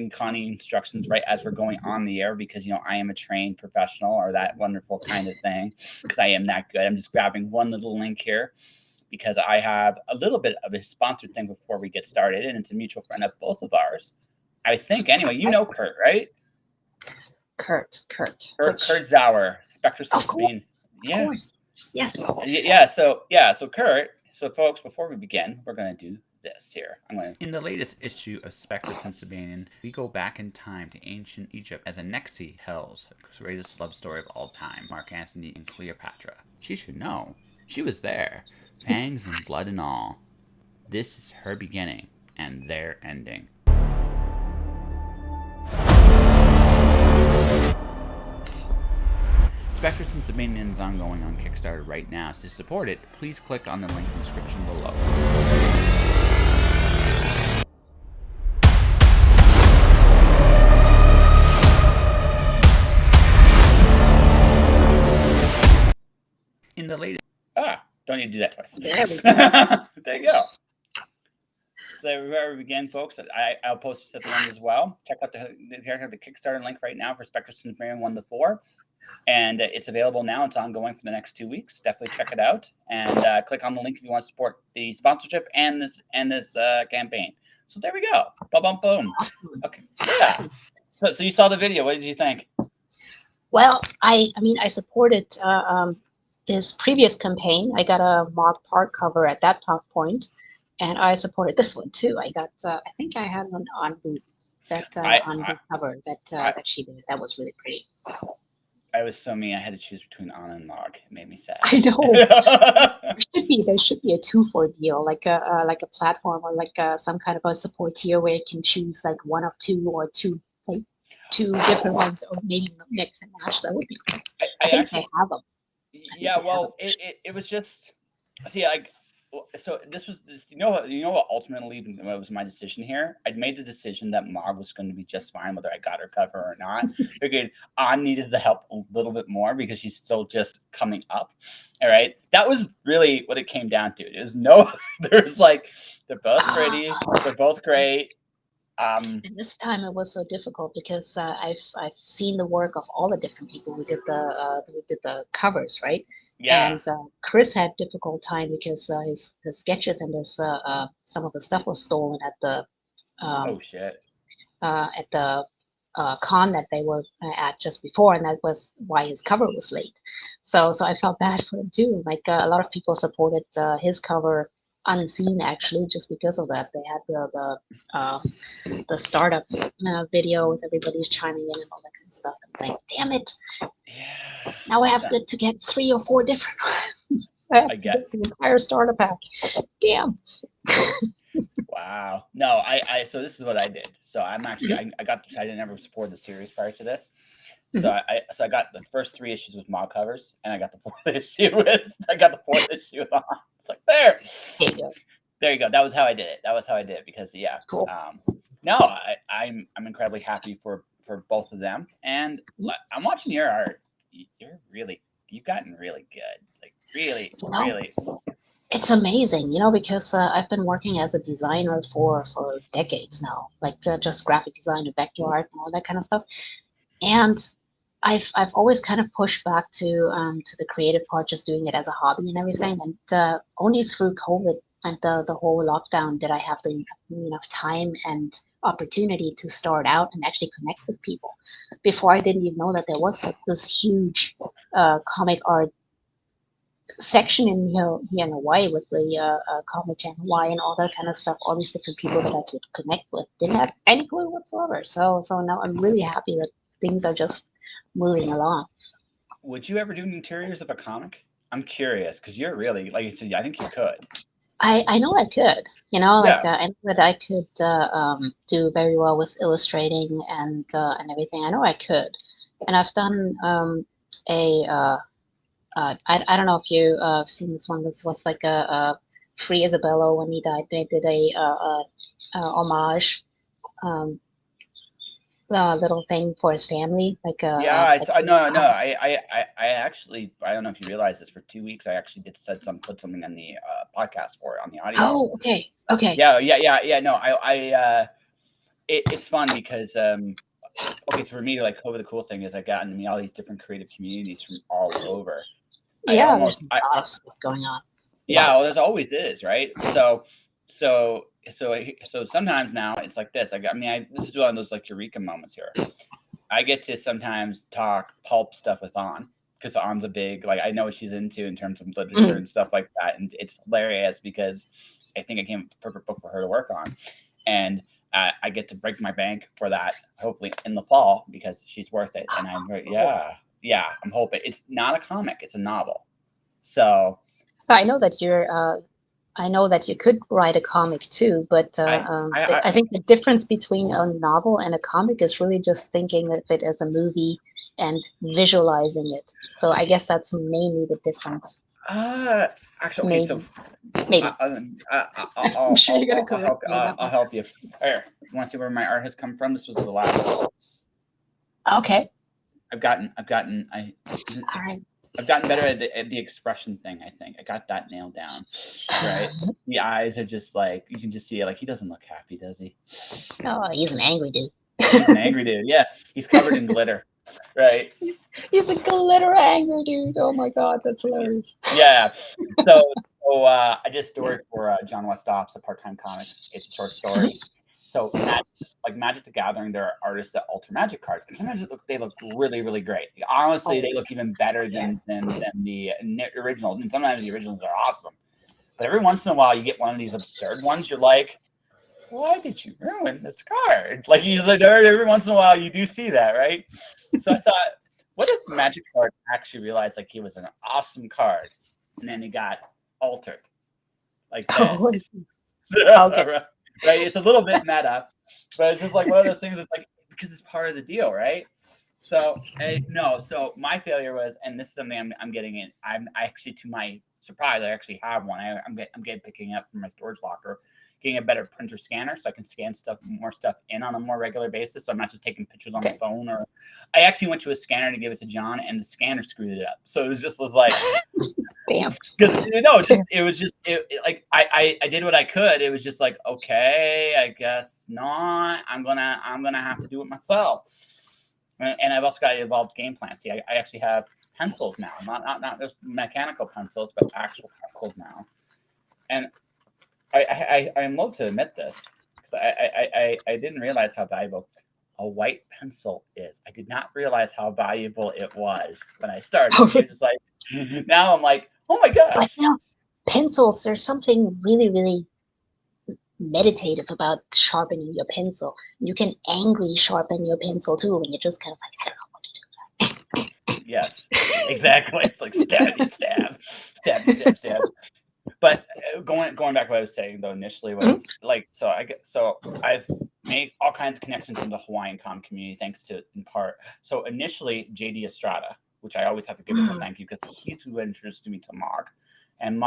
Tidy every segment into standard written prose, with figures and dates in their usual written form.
giving Connie instructions right as we're going on the air because, I am a trained professional or that wonderful kind of thing because I am that good. I'm just grabbing one little link here because I have a little bit of a sponsored thing before we get started, and it's a mutual friend of both of ours. I think, anyway, Kurt, right? Kurt. Kurt Zauer, Spectra Of Sabine. Of course. Yeah. So Kurt, folks, before we begin, we're going to do this here. In the latest issue of Spectra Sabine, we go back in time to ancient Egypt as Anansi tells the greatest love story of all time, Mark Antony and Cleopatra. She should know. She was there, fangs and blood and all. This is her beginning and their ending. Spectra Sabine is ongoing on Kickstarter right now. To support it, please click on the link in the description below. In the latest... don't need to do that twice. There we go. There you go. So where we begin, folks, I'll post this at the end as well. Check out the Kickstarter link right now for Spectra Sabine 1 to 4. And it's available now. It's ongoing for the next 2 weeks. Definitely check it out and click on the link if you want to support the sponsorship and this campaign. So there we go. Boom, boom. Okay. Yeah. So you saw the video. What did you think? Well, I supported this previous campaign. I got a Mark Park cover at that point, and I supported this one too. I got I think I had one on boot cover that she did. That was really pretty. I was so mean. I had to choose between Anna and Log. It made me sad. I know. There should be a 2-for deal, like a platform or like some kind of a support tier where you can choose like one of two or two different ones, or maybe mix and match. That would be great. I think they have them. It was just so this was what ultimately was my decision here. I'd made the decision that Mog was going to be just fine whether I got her cover or not. Figured An needed the help a little bit more because she's still just coming up. All right, that was really what it came down to. There's they're both pretty, they're both great. And this time it was so difficult because I've seen the work of all the different people who did the covers, right? Yeah. And Chris had difficult time because his sketches and his some of the stuff was stolen at the con that they were at just before, and that was why his cover was late. So I felt bad for him too. Like a lot of people supported his cover unseen actually just because of that. They had the startup video with everybody chiming in and all that kind of stuff. I'm like, damn it! Yeah. Now I have to get 3 or 4 different ones. I get the entire starter pack. Damn. Wow. No, so this is what I did. So I'm actually I didn't ever support the series prior to this. So I got the first 3 issues with Mog covers, and I got the 4th issue with on. It's like there you go. That was how I did it. Because cool. No, I'm incredibly happy for both of them, and I'm watching your art. You've gotten really good, like really. It's amazing, because I've been working as a designer for decades now, like just graphic design and vector art and all that kind of stuff, and I've always kind of pushed back to the creative part, just doing it as a hobby and everything. And only through COVID and the whole lockdown did I have enough time and opportunity to start out and actually connect with people. Before, I didn't even know that there was this huge comic art section in here in Hawaii with the Comic Jam Hawaii and all that kind of stuff. All these different people that I could connect with didn't have any clue whatsoever. So now I'm really happy that things are just moving along. Would you ever do interiors of a comic? I'm curious because you're really, like you said, I think you could. I know I could, I know that I could do very well with illustrating and everything. I know I could, and I've done I don't know if you've seen this one. This was like a Free Isabella when he died. They did a homage. Little thing for his family, like I know. I actually, I don't know if you realize this. For 2 weeks, I actually put something on the podcast for it on the audio. Oh, okay. Yeah. No, it's fun because okay, so for me, like COVID, the cool thing is I got into all these different creative communities from all over. Yeah, there's a lot of stuff going on. Yeah, well, there's always is, right? So sometimes now it's like this. This is one of those like eureka moments here. I get to sometimes talk pulp stuff with On because On's a big, like, I know what she's into in terms of literature and stuff like that, and it's hilarious because I think I came up with the perfect book for her to work on, and I get to break my bank for that hopefully in the fall because she's worth it, and I'm I'm hoping it's not a comic, it's a novel. So I know that I know that you could write a comic too, but I think the difference between a novel and a comic is really just thinking of it as a movie and visualizing it. So I guess that's mainly the difference. Actually, okay, maybe. I'm sure you're gonna correct me. I'll help you. Here, you want to see where my art has come from? This was the last. Okay. I've gotten All right. I've gotten better at the expression thing. I think I got that nailed down. Right, the eyes are just like you can just see it. Like he doesn't look happy, does he? Oh, he's an angry dude. He's an angry dude. Yeah, he's covered in glitter. Right. He's a glitter angry dude. Oh my god, that's hilarious. Yeah. So I did a story for John Westhoff's A Part-Time Comics. It's a short story. So Magic the Gathering, there are artists that alter Magic cards, and sometimes they look really, really great. Honestly, they look even better than the originals, and sometimes the originals are awesome. But every once in a while, you get one of these absurd ones. You're like, why did you ruin this card? Like every once in a while, you do see that, right? So I thought, what if the Magic card actually realized like he was an awesome card, and then he got altered like this? Okay. Right? It's a little bit meta, but it's just like one of those things that's like because it's part of the deal, right? So so my failure was, and this is something I'm getting in. I actually, to my surprise, I actually have one. I'm picking up from my storage locker, getting a better printer scanner so I can scan more stuff in on a more regular basis. So I'm not just taking pictures on the phone. Or I actually went to a scanner to give it to John, and the scanner screwed it up. So it was like. Damn. Because like I did what I could. It was just like, okay, I guess not. I'm gonna have to do it myself. And I've also got evolved game plans. See, I actually have pencils now, not just mechanical pencils, but actual pencils now. And I'm loath to admit this because I didn't realize how valuable a white pencil is. I did not realize how valuable it was when I started. It was like now I'm like, oh my gosh. But pencils, there's something really, really meditative about sharpening your pencil. You can angry sharpen your pencil too when you're just kind of like, I don't know what to do. Yes, exactly. It's like stab. But going back to what I was saying though initially was like, so I've made all kinds of connections in the Hawaiian comic community thanks to, in part. So initially JD Estrada, which I always have to give us a thank you because he's who introduced me to Mog. And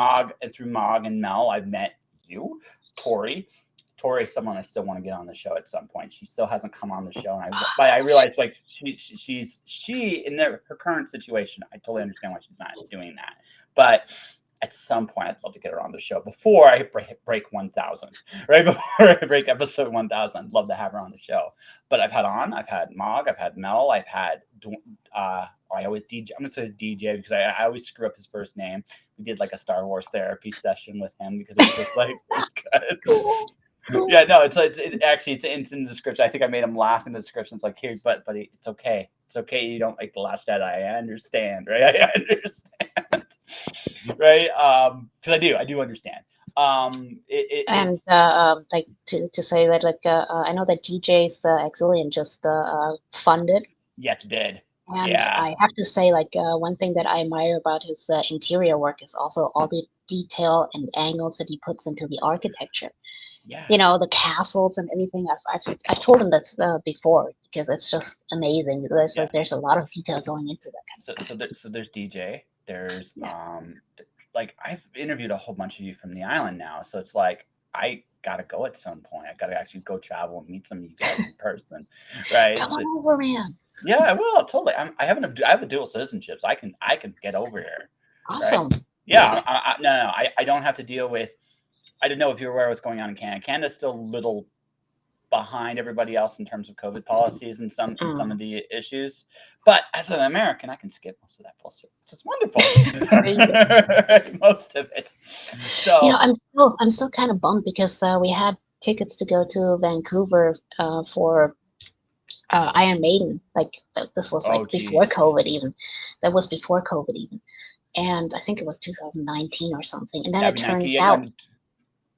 through Mog and Mel, I've met you, Tori. Tori is someone I still want to get on the show at some point. She still hasn't come on the show, but I realized like she in her current situation, I totally understand why she's not doing that. But at some point, I'd love to get her on the show before I break 1,000, right? Before I break episode 1,000, I'd love to have her on the show. But I've had Mog, I've had Mel, I've had I always DJ. I'm gonna say DJ because I always screw up his first name. We did like a Star Wars therapy session with him because it was just like it's good. Yeah, no, it's actually it's in the description. I think I made him laugh in the description. It's like, here, but it's okay. It's okay. You don't like The Last Jedi. I understand, right? I understand, right? Because I do understand. Like to say that, like, I know that DJ's Exilian just funded. Yes, it did. And yeah. I have to say, like, one thing that I admire about his interior work is also all the detail and angles that he puts into the architecture. Yeah. You know, the castles and everything. I've told him this before because it's just amazing. There's a lot of detail going into that. So there's DJ. There's like I've interviewed a whole bunch of you from the island now, so it's like I gotta go at some point. I gotta actually go travel and meet some of you guys in person, right? Come on over, man. Yeah, I will totally. I have a dual citizenship, so I can get over here. Awesome. Right? Yeah. I don't have to deal with. I don't know if you're aware of what's going on in Canada. Canada's still a little behind everybody else in terms of COVID policies and some Mm. of the issues. But as an American, I can skip most of that bullshit. It's just wonderful. Most of it. So I'm still kind of bummed because we had tickets to go to Vancouver for Iron Maiden. Like this was like before geez. COVID even. That was before COVID even, and I think it was 2019 or something. And then That'd it be turns 90, out,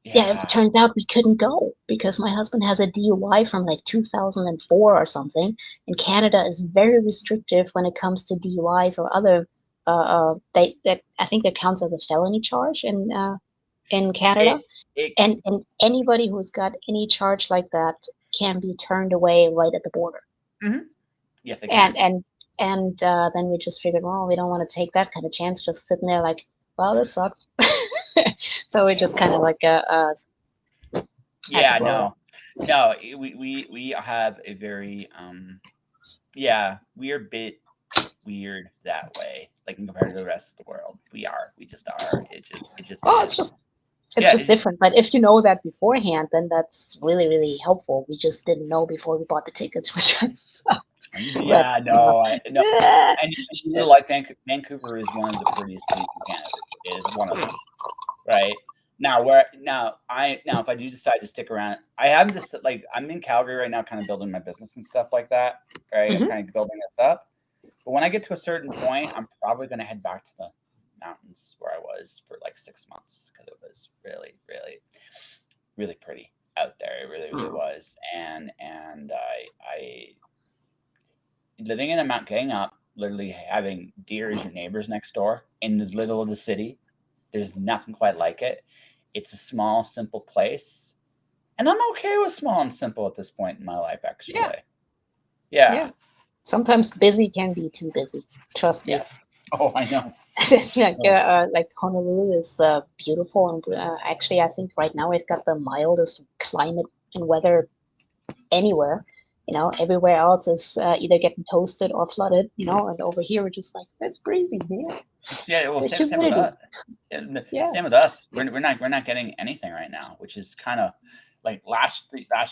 yeah. it turns out we couldn't go because my husband has a DUI from like 2004 or something, and Canada is very restrictive when it comes to DUIs or other. That I think that counts as a felony charge in Canada. And anybody who's got any charge like that can be turned away right at the border. Mm-hmm. Yes, they can. And then we just figured, well, we don't want to take that kind of chance, just sitting there like, well, this sucks. So we just kind of like yeah, no, we have a very we're a bit weird that way, like compared to the rest of the world. We just are. It just oh, it's just different. But if you know that beforehand, then that's really, really helpful. We just didn't know before we bought the tickets, which sucked. Yeah, no. And like Vancouver is one of the prettiest cities in Canada. It is one of them, right? Now, if I do decide to stick around, I have this like I'm in Calgary right now, kind of building my business and stuff like that. Right, I'm kind of building this up. But when I get to a certain point, I'm probably going to head back to the mountains where I was for like 6 months because it was really, really, really pretty out there. It really, really was. And I living in a mountain, getting up, literally having deer as your neighbors next door in the middle of the city. There's nothing quite like it. It's a small, simple place. And I'm okay with small and simple at this point in my life, actually. Yeah. Sometimes busy can be too busy. Trust me. Yes. Oh, I know. Like Honolulu is beautiful. And actually, I think right now we've got the mildest climate and weather anywhere. Everywhere else is either getting toasted or flooded, and over here we're just like, it's breezy, man. Yeah, well, same with us. Same with us. We're not getting anything right now, which is kind of like last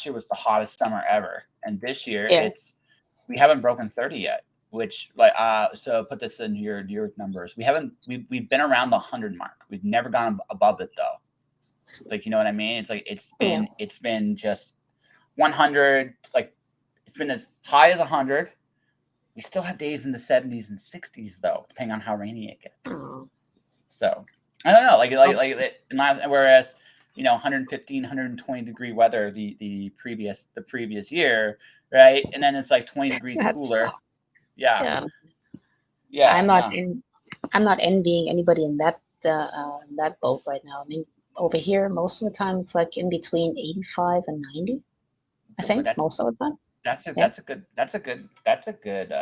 year was the hottest summer ever, and this year we haven't broken 30 yet. Which so put this in your numbers. We've been around the 100 mark. We've never gone above it though. Like, you know what I mean? It's like it's been just 100. Like it's been as high as 100. We still have days in the 70s and 60s though, depending on how rainy it gets. So I don't know, whereas 115, 120 degree weather the previous year, right? And then it's like 20 degrees cooler. Yeah. I'm not envying anybody in that boat right now. I mean, over here, most of the time it's like in between 85 and 90. I think most of the time. That's a good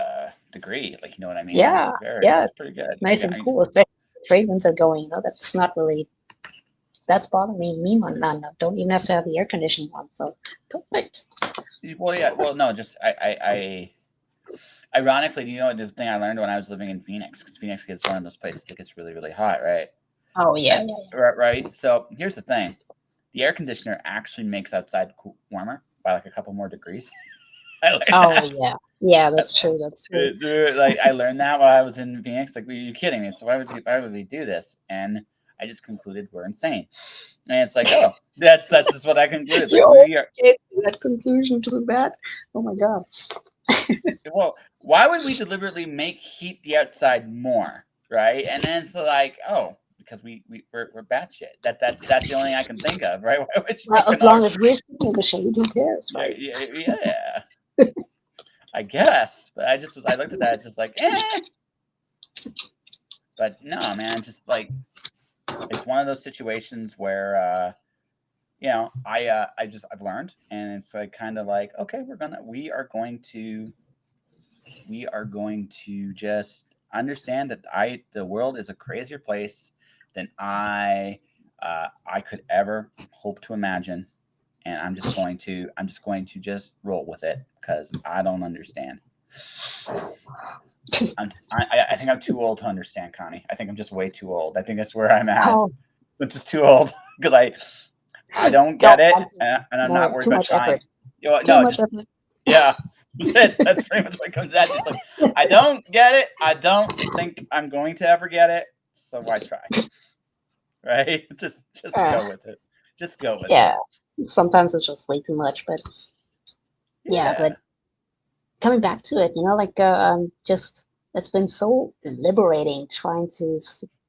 degree. Like, you know what I mean? Yeah. It's pretty good. Nice and cool. Especially if trade winds are going. That's not really. That's bothering me. None. Don't even have to have the air conditioning on. So perfect. Well, yeah. Well, no. Just I ironically, the thing I learned when I was living in Phoenix, because Phoenix gets one of those places that gets really, really hot, right? Oh, yeah. Right. So here's the thing. The air conditioner actually makes outside warmer by like a couple more degrees. Yeah. Yeah, that's true. Like I learned that while I was in Phoenix. Like, are you kidding me? So why would we do this? And I just concluded we're insane. And it's like, oh, that's just what I concluded. Like, that conclusion to that. Oh my God. Well, why would we deliberately heat the outside more, right? And then it's like, oh, because we're batshit. That's the only thing I can think of, right? As long as we're sitting in the shade, who cares, right? Yeah. I guess, but I looked at that. It's just like, But no, man, just like it's one of those situations where I've learned, and it's like kind of like, okay, we are going to just understand that the world is a crazier place than I could ever hope to imagine, and I'm just going to just roll with it because I don't understand. I think I'm too old to understand, Connie. I think I'm just way too old. I think that's where I'm at. I'm just too old because I don't get it, and I'm not worried about trying. You know, Too no, much just of it. yeah. That's pretty much what it comes down to. It's like I don't get it. I don't think I'm going to ever get it. So why try? Right? Just Uh, go with it. Just go with yeah, it. sometimes it's just way too much. But yeah, Yeah. but coming back to it, like just it's been so liberating trying to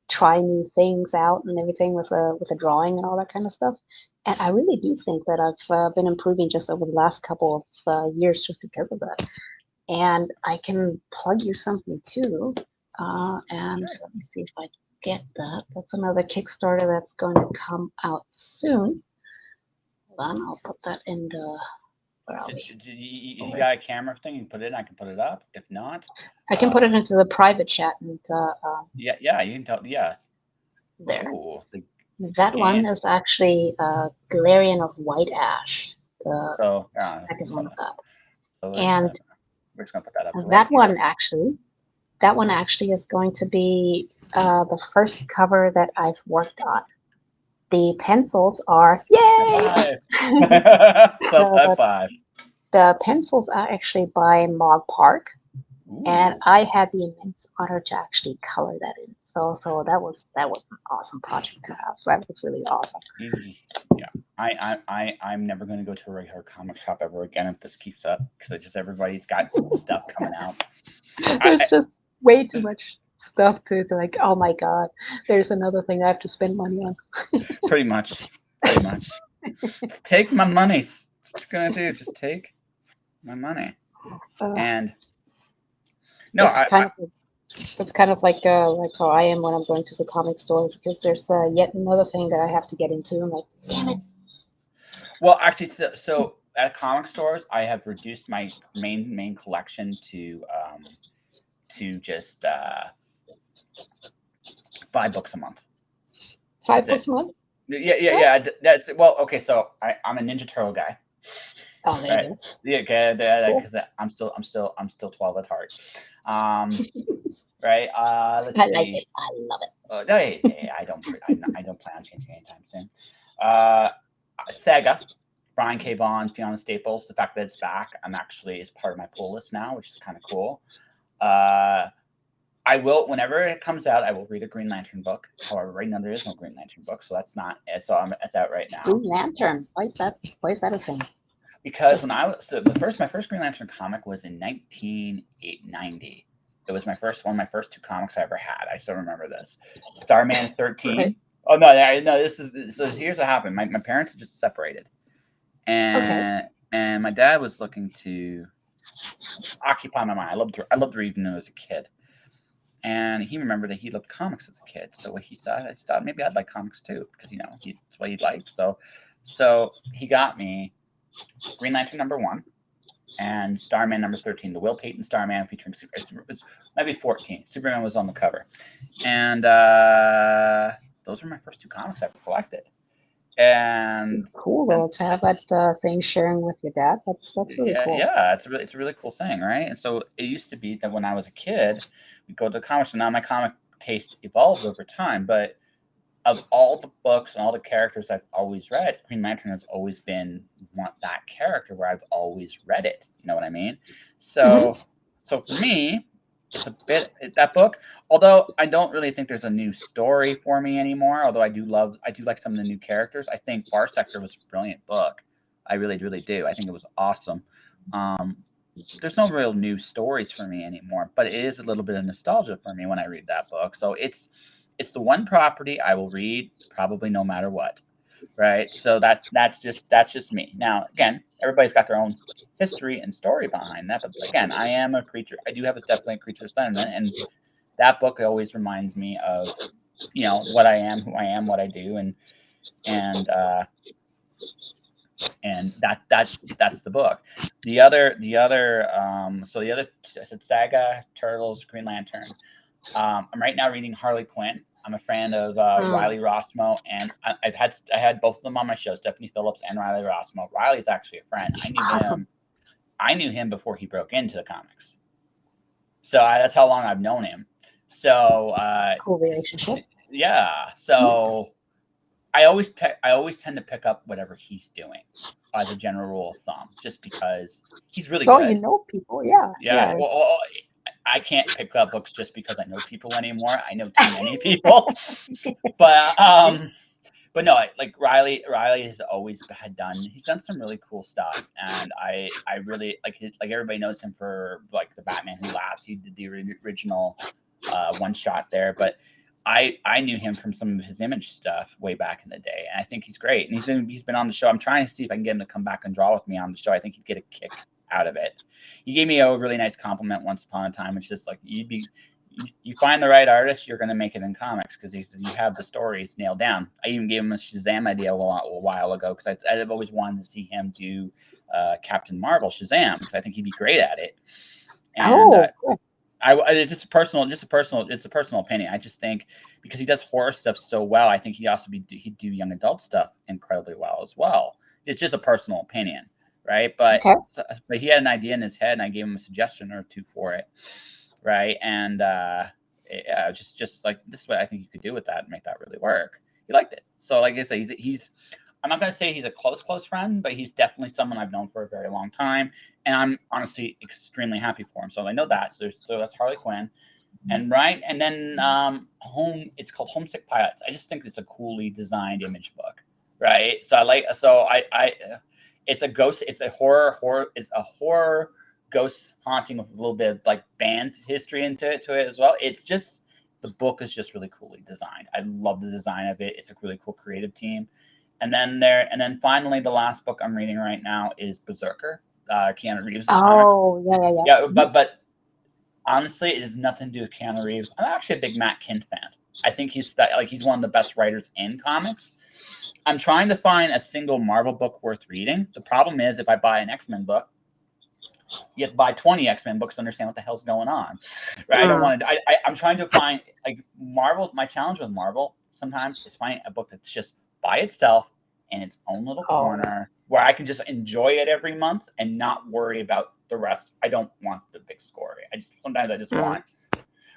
try new things out and everything with a drawing and all that kind of stuff. And I really do think that I've been improving just over the last couple of years just because of that. And I can plug you something too. And Sure. let me see if I get that. That's another Kickstarter that's going to come out soon. Hold on, I'll put that in the. Where are we? You got a camera thing? You can put it in. I can put it up. If not, I can put it into the private chat and yeah, you can tell. Yeah. there. Oh, the That one game. is actually Galarian of White Ash, the So yeah, second one of that. so And we're just gonna put that up right that here. that one actually is going to be the first cover that I've worked on. The pencils are yay! So high the, five. the pencils are actually by Mog Park, and Ooh. I had the immense honor to actually color that in. So that was an awesome project to have. That was really awesome. Yeah, I'm never going to go to a regular comic shop ever again if this keeps up because just everybody's got stuff coming out. There's just way too much stuff to like, oh my god, there's another thing I have to spend money on. Pretty much. Just take my money. That's what you're gonna do. Just take my money. And no, it's kind of like how I am when I'm going to the comic store because there's yet another thing that I have to get into. I'm like, damn it. Well, actually, so at comic stores, I have reduced my main collection to just 5 books a month. 5 books a month? Yeah. That's well. Okay, so I'm a Ninja Turtle guy. Oh, there Right. you go. Yeah, because I'm still 12 at heart. Right. Let's I see. like it. I love it. Hey, I don't plan on changing anytime soon. Sega, Brian K. Vaughan, Fiona Staples. The fact that it's back, I'm actually is part of my pull list now, which is kind of cool. I will, whenever it comes out, I will read a Green Lantern book. However, right now there is no Green Lantern book, so that's not. It's out right now. Green Lantern. Why is that a thing? Because my first Green Lantern comic was in 1990. It was one of my first 2 comics I ever had. I still remember this. Starman 13. Okay. Oh no! This is so. Here's what happened. My parents just separated, and my dad was looking to occupy my mind. I loved reading as a kid, and he remembered that he loved comics as a kid. So what he thought maybe I'd like comics too because it's what he liked. So he got me Green Lantern #1 and Starman #13, the Will Payton Starman featuring it's maybe 14. Superman was on the cover, and those were my first 2 comics I ever collected. And cool though to have that thing sharing with your dad. That's really cool. Yeah, it's a really cool thing, right? And so it used to be that when I was a kid, we'd go to the comics, and now my comic taste evolved over time, but of all the books and all the characters I've always read, Green Lantern has always been that character where I've always read it. You know what I mean? So for me, it's a bit that book. Although I don't really think there's a new story for me anymore. Although I do like some of the new characters. I think Bar Sector was a brilliant book. I really do. I think it was awesome. There's no real new stories for me anymore, but it is a little bit of nostalgia for me when I read that book. So it's the one property I will read probably no matter what, right? So that's just me. Now, again, everybody's got their own history and story behind that, but again, I am a creature. I do have definitely a creature of sentiment, and that book always reminds me of what I am, who I am, what I do, and that's the book. The other I said Saga, Turtles, Green Lantern. I'm right now reading Harley Quinn. I'm a fan of Riley Rossmo, and I had both of them on my show, Stephanie Phillips and Riley Rossmo. Riley's actually a friend. I knew him before he broke into the comics, so that's how long I've known him. So cool relationship. yeah. So I always tend to pick up whatever he's doing as a general rule of thumb, just because he's really Well, you good. know people, yeah, Yeah. Well, I can't pick up books just because I know people anymore. I know too many people. But no, like Riley has always he's done some really cool stuff, and I really like everybody knows him for like the Batman Who Laughs. He did the original one shot there, but I knew him from some of his Image stuff way back in the day, and I think he's great. And he's been on the show. I'm trying to see if I can get him to come back and draw with me on the show. I think he'd get a kick out of it. He gave me a really nice compliment once upon a time. It's just like you find the right artist, you're going to make it in comics, because he says you have the stories nailed down. I even gave him a Shazam idea a while ago, because I've always wanted to see him do Captain Marvel Shazam, because I think he'd be great at it. And it's just a personal opinion. I just think because he does horror stuff so well, I think he'd do young adult stuff incredibly well as well. It's just a personal opinion, right? But he had an idea in his head, and I gave him a suggestion or two for it. Right. And just like, this is what I think you could do with that and make that really work. He liked it. So like I said, he's I'm not going to say he's a close friend, but he's definitely someone I've known for a very long time. And I'm honestly extremely happy for him. So I know that. So that's Harley Quinn. And and then it's called Homesick Pilots. I just think it's a coolly designed Image book. Right. So it's a ghost. It's a horror ghost haunting with a little bit of like band history into it as well. It's just, the book is just really coolly designed. I love the design of it. It's a really cool creative team. And then finally, the last book I'm reading right now is Berserker, Keanu Reeves' comic. Yeah. But honestly, it has nothing to do with Keanu Reeves. I'm actually a big Matt Kindt fan. I think he's one of the best writers in comics. I'm trying to find a single Marvel book worth reading. The problem is, if I buy an X-Men book, you have to buy 20 X-Men books to understand what the hell's going on. Right? I don't want to. I'm trying to find like Marvel. My challenge with Marvel sometimes is finding a book that's just by itself in its own little corner, where I can just enjoy it every month and not worry about the rest. I don't want the big story. Sometimes I just want.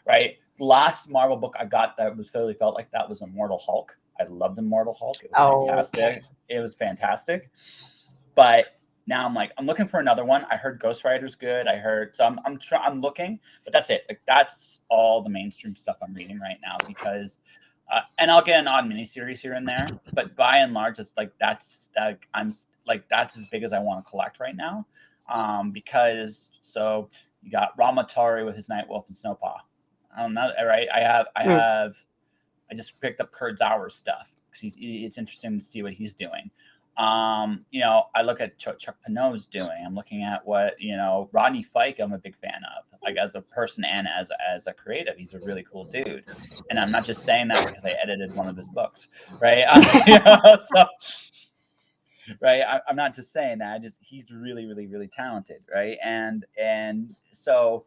Right. The last Marvel book I got that felt like that was Immortal Hulk. I loved Immortal Hulk. It was fantastic. It was fantastic. But now I'm looking for another one. I heard Ghost Rider's good. I'm looking, but that's it. Like, that's all the mainstream stuff I'm reading right now, because and I'll get an odd miniseries here and there, but by and large, it's like that's as big as I want to collect right now. Because you got Ramatari with his Nightwolf and Snowpaw. I don't know, right? I just picked up Kurt Zauer's stuff because it's interesting to see what he's doing. I look at Chuck Pano's doing. I'm looking at what Rodney Fike. I'm a big fan of, like as a person and as a creative. He's a really cool dude, and I'm not just saying that because I edited one of his books, right? Right. I'm not just saying that. He's really, really, really talented, right? And so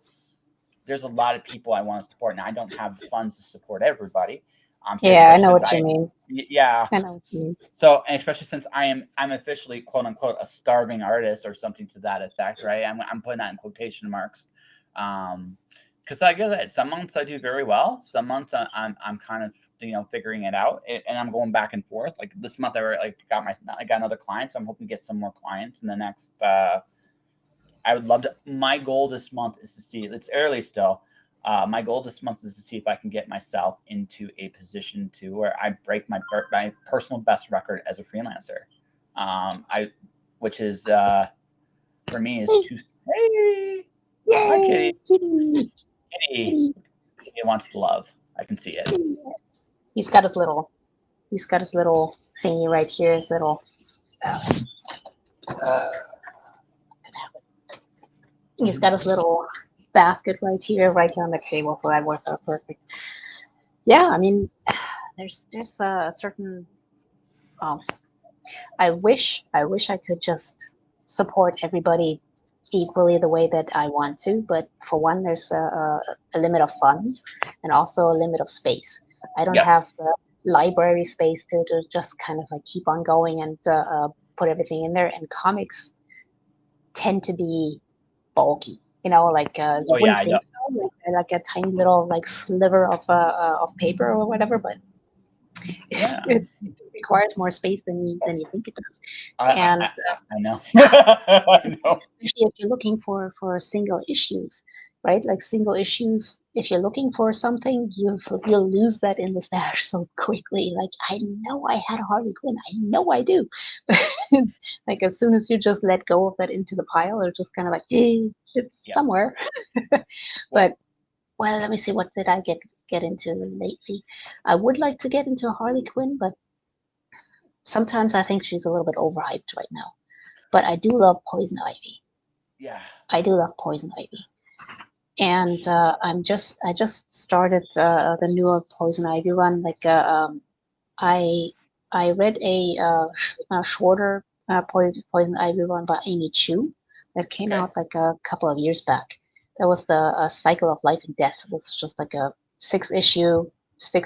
there's a lot of people I want to support, and I don't have the funds to support everybody. I know what you mean. Yeah. I know what you mean. So, and especially since I'm officially, quote unquote, a starving artist or something to that effect, right? I'm putting that in quotation marks. Because like I said, some months I do very well. Some months I'm kind of figuring it out, and I'm going back and forth. Like this month, I got another client, so I'm hoping to get some more clients in the next. I would love to. My goal this month is to see. It's early still. My goal this month is to see if I can get myself into a position to where I break my personal best record as a freelancer. Which is for me is two. Hey, hi, Kitty. Kitty wants to love. I can see it. He's got his little thingy right here. His little. He's got his little basket right here on the table, so that worked out perfect. Yeah, I mean, there's a certain. I wish I could just support everybody equally the way that I want to, but for one, there's a limit of funds and also a limit of space. I don't have the library space to just kind of like keep on going and put everything in there. And comics tend to be bulky, like you wouldn't think so, like a tiny little like sliver of paper or whatever, but it's requires more space than you think it does. I And I know. I know. especially if you're looking for single issues, right? Like single issues, if you're looking for something, you'll lose that in the stash so quickly. Like I know I had a Harley Quinn, I know I do. Like as soon as you just let go of that into the pile, it's just kind of like, hey, it's Yeah. somewhere. Well, But well, let me see, what did I get into lately? I would like to get into Harley Quinn, but sometimes I think she's a little bit overhyped right now. But I do love Poison Ivy. yeah. I do love Poison Ivy. And I just started the newer Poison Ivy run. Like I I read a shorter Poison Ivy run by Amy Chu that came Okay. out like a couple of years back. That was the Cycle of Life and Death. It was just like a six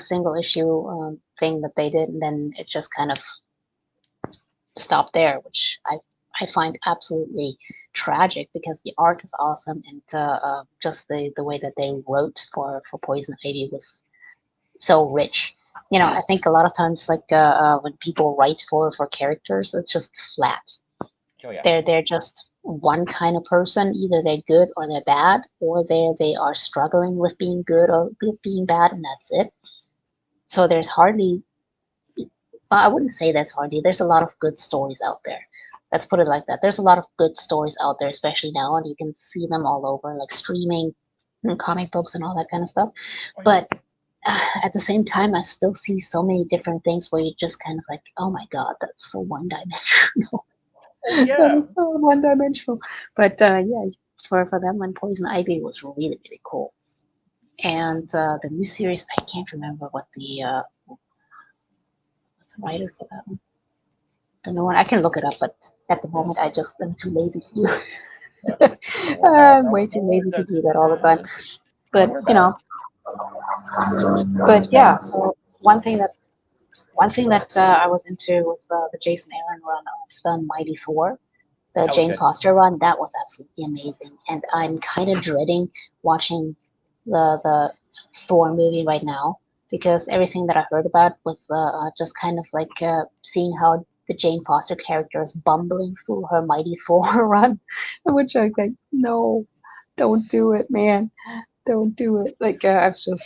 single issue thing that they did, and then it just kind of stopped there, which I find absolutely tragic because the art is awesome and just the way that they wrote for Poison Ivy was so rich. You know, I think a lot of times like when people write for characters, it's just flat. Oh yeah. They're just one kind of person. Either they're good or they're bad, or they are struggling with being good or with being bad, and that's it. So there's hardly I wouldn't say that's hardly. There's a lot of good stories out there. Let's put it like that. There's a lot of good stories out there, especially now, and you can see them all over, like streaming and comic books and all that kind of stuff. Oh yeah. But at the same time, I still see so many different things where you just kind of like, oh my god, that's so one dimensional. Well, That yeah. is so one dimensional. But yeah, for them, when Poison Ivy was really really cool. And the new series, I can't remember what the writer for that one. The new one, I can look it up, but at the moment, I just am too lazy to do. Don't worry about it. I'm way too lazy to Don't, do that all the time. don't But worry you about it. know, but yeah. So one thing that I was into was the Jason Aaron run of the Mighty Thor, the That was Jane good. Foster run. That was absolutely amazing, and I'm kind of dreading watching the Thor movie right now because everything that I heard about was just kind of like seeing how the Jane Foster character is bumbling through her Mighty Thor run, which I was like, no, don't do it, man, don't do it. Like I've just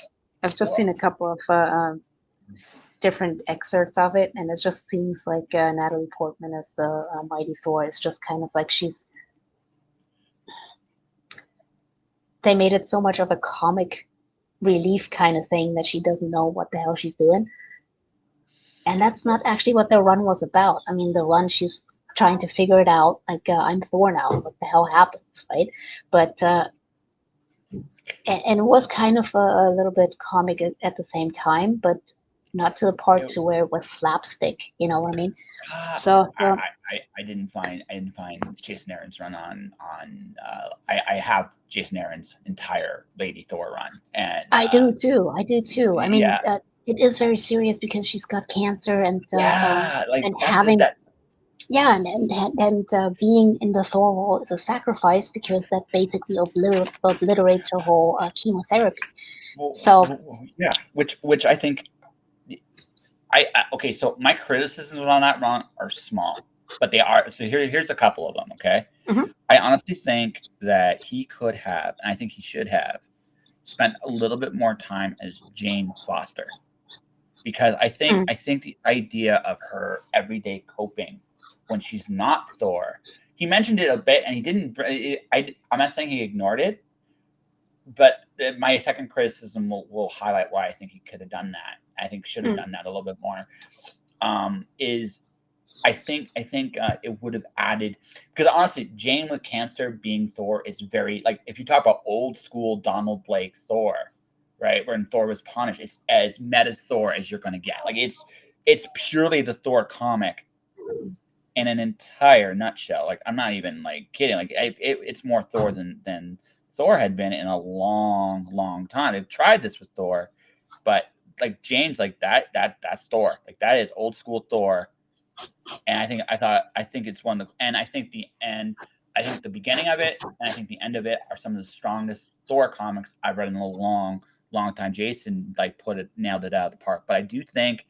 Well, seen a couple of different excerpts of it, and it just seems like Natalie Portman as the Mighty Thor is just kind of like they made it so much of a comic relief kind of thing that she doesn't know what the hell she's doing. And that's not actually what the run was about. I mean, the run, she's trying to figure it out. Like, I'm Thor now. What the hell happens, right? But, and it was kind of a little bit comic at the same time, but not to the part it, to where it was slapstick. You know what I mean? uh, So, I, I, I didn't find Jason Aaron's run on. I have Jason Aaron's entire Lady Thor run, and I do too. I do too. I mean, yeah, it is very serious because she's got cancer yeah, like and that's having that. yeah, and being in the Thor role is a sacrifice because that basically obliterates her whole chemotherapy. So Yeah, which I think okay. So my criticisms on that run are small, but they are. So here's a couple of them. Okay, mhm, I honestly think that he could have, and I think he should have, spent a little bit more time as Jane Foster because mm, I think the idea of her everyday coping when she's not Thor. He mentioned it a bit, and he didn't. I'm not saying he ignored it, but my second criticism will highlight why I think he could have done that. I think should have mm, done that a little bit more. Is I think it would have added because honestly, Jane with cancer being Thor is very like if you talk about old school Donald Blake Thor, right? When Thor was punished, it's as meta Thor as you're gonna get. Like it's purely the Thor comic in an entire nutshell. Like I'm not even like kidding. Like it's more Thor than Thor had been in a long time. They've tried this with Thor, but like Jane's like that's Thor. Like that is old school Thor. And I think it's one of the and I think the beginning of it and I think the end of it are some of the strongest Thor comics I've read in a long time. Jason like put it nailed it out of the park. But I do think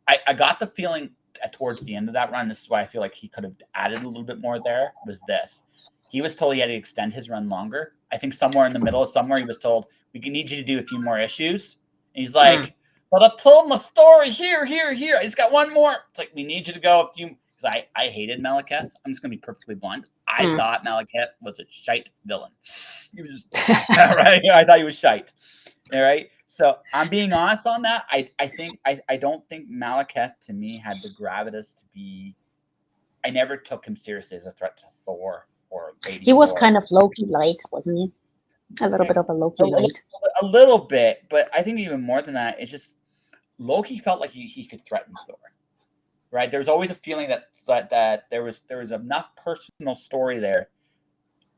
I got the feeling towards the end of that run. This is why I feel like he could have added a little bit more. There was this. He was told he had to extend his run longer. I think somewhere in the middle, somewhere he was told we need you to do a few more issues. And he's like, "But I told my story here. I just got one more." It's like we need you to go a few. Because I hated Malekith. I'm just gonna be perfectly blunt. I thought Malekith was a shite villain. He was just right. I thought he was shite. All right. So I'm being honest on that. I don't think Malekith to me had the gravitas to be. I never took him seriously as a threat to Thor or Lady He was Thor. kind of Loki light, wasn't he? A little bit of a Loki light. A little bit, but I think even more than that, it's just Loki felt like he could threaten Thor. Right? There was always a feeling that there was enough personal story there.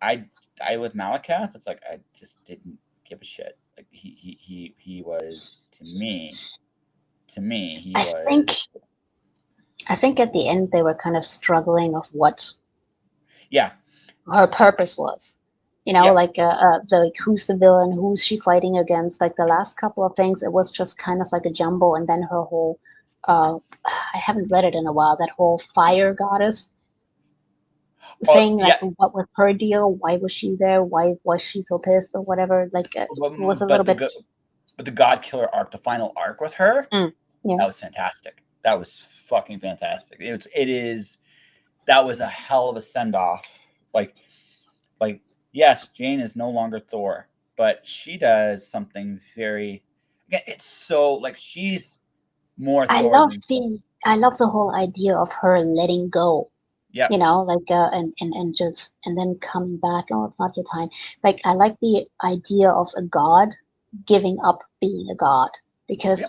I with Malekith, it's like I just didn't give a shit. Like he was to me he was. I think at the end they were kind of struggling of what Yeah. her purpose was. You know, like who's the villain, who's she fighting against? Like the last couple of things, it was just kind of like a jumble, and then her whole I haven't read it in a while, that whole fire goddess thing, like what was her deal? Why was she there? Why was she so pissed or whatever? Like it was a little bit. But the God Killer arc, the final arc with her, that was fantastic. That was fucking fantastic. It is. That was a hell of a send off. Like yes, Jane is no longer Thor, but she does something very. It's so like she's more. I love the whole idea of her letting go. Yeah. You know, like and then coming back. Oh, it's not your time. Like I like the idea of a god giving up being a god, because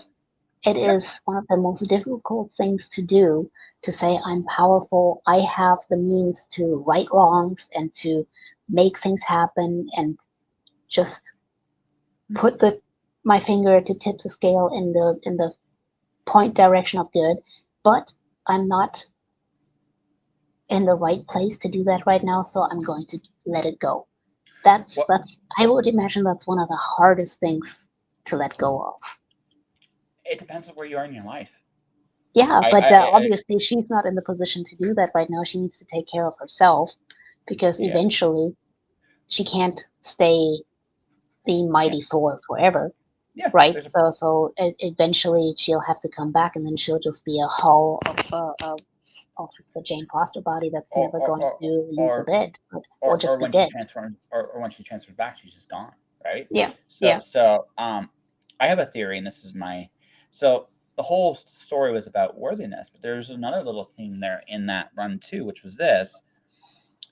it is one of the most difficult things to do, to say I'm powerful, I have the means to right wrongs and to make things happen and just put my finger to tip the scale in the point direction of good, but I'm not in the right place to do that right now, so I'm going to let it go. That's I would imagine that's one of the hardest things to let go of. It depends on where you are in your life. Yeah, but obviously she's not in the position to do that right now. She needs to take care of herself, because eventually she can't stay the mighty Thor forever. Yeah, right. So eventually she'll have to come back, and then she'll just be a hull of the Jane Foster body that's never going to leave the bed, or just be dead. Or when she transfers back, she's just gone. Right. Yeah. So I have a theory, and this is my. So the whole story was about worthiness, but there's another little theme there in that run too, which was this: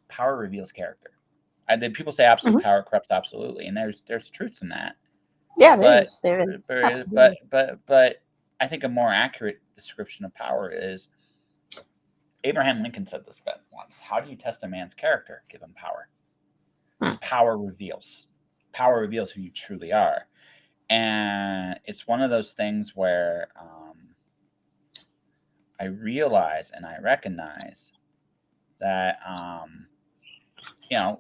power reveals character. People say absolute power corrupts absolutely, and there's truth in that. Yeah, but I think a more accurate description of power is Abraham Lincoln said this once: "How do you test a man's character? Give him power. Because power reveals who you truly are." And it's one of those things where I realize and I recognize that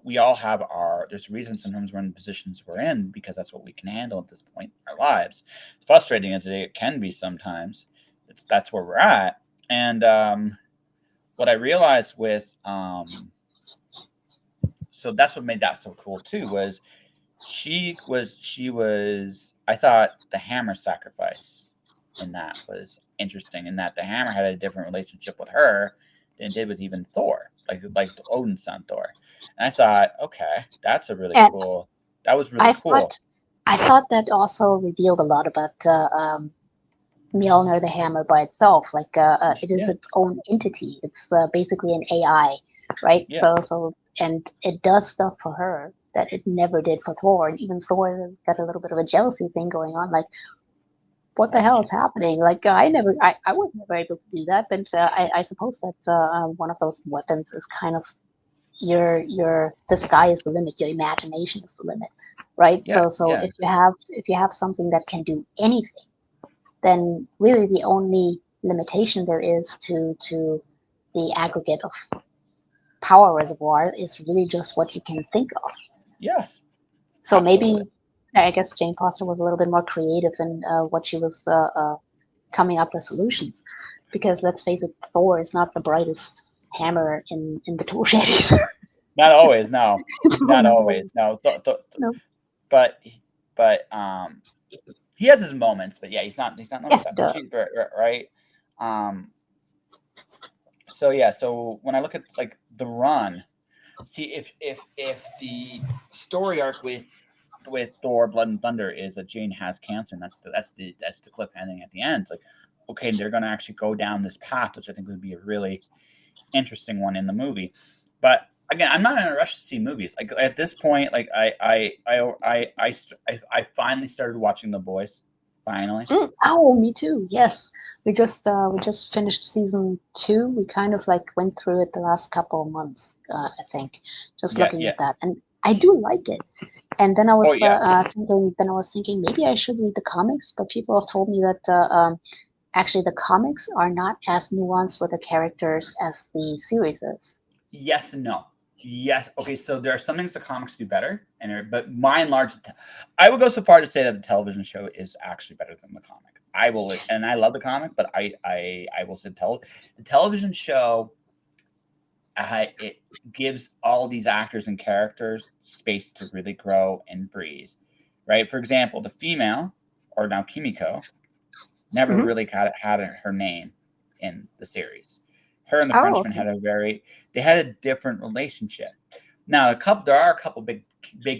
we all have there's reasons sometimes we're in positions we're in because that's what we can handle at this point in our lives. As frustrating as it can be sometimes, that's where we're at. And what I realized with so that's what made that so cool too, was she was I thought the hammer sacrifice in that was interesting, in that the hammer had a different relationship with her than it did with even Thor, like Odin's son Thor. And I thought, okay, that's a really cool. That was really cool. I thought that also revealed a lot about Mjolnir, the hammer by itself. Like it is its own entity. It's basically an AI, right? Yeah. So and it does stuff for her that it never did for Thor. And even Thor got a little bit of a jealousy thing going on. Like, what the hell is happening? Like, I was never able to do that. But I suppose that one of those weapons is kind of the sky is the limit. Your imagination is the limit, right? So if you have something that can do anything, then really the only limitation there is to the aggregate of power reservoir is really just what you can think of. Yes. So absolutely. Maybe I guess Jane Foster was a little bit more creative in what she was coming up with solutions. Because let's face it, Thor is not the brightest hammer in the tool shed. Not always, no, not Not always, no. no. But he has his moments. But yeah, he's not known Yeah, for that. But duh. she's right. Um, so yeah, so when I look at like the run, see if the story arc with Thor: Blood and Thunder is that Jane has cancer, and that's the cliff ending at the end. It's like, okay, they're gonna actually go down this path, which I think would be a really interesting one in the movie. But again, I'm not in a rush to see movies. Like at this point, like I finally started watching The Boys. Finally, Oh, me too. Yes, we just finished season 2. We kind of like went through it the last couple of months, I think, just yeah, looking yeah. at that, and I do like it. And then I Oh was yeah, thinking maybe I should read the comics, but people have told me that actually the comics are not as nuanced with the characters as the series is. yes and no. Yes. Okay. So there are some things the comics do better, but by and large, I would go so far to say that the television show is actually better than the comic. I will, and I love the comic, but I will say the television show. It gives all these actors and characters space to really grow and breathe, right? For example, the female, or now Kimiko, never Hmm. really had her name in the series. Her and the Oh, Frenchman okay. they had a different relationship. Now, there are a couple big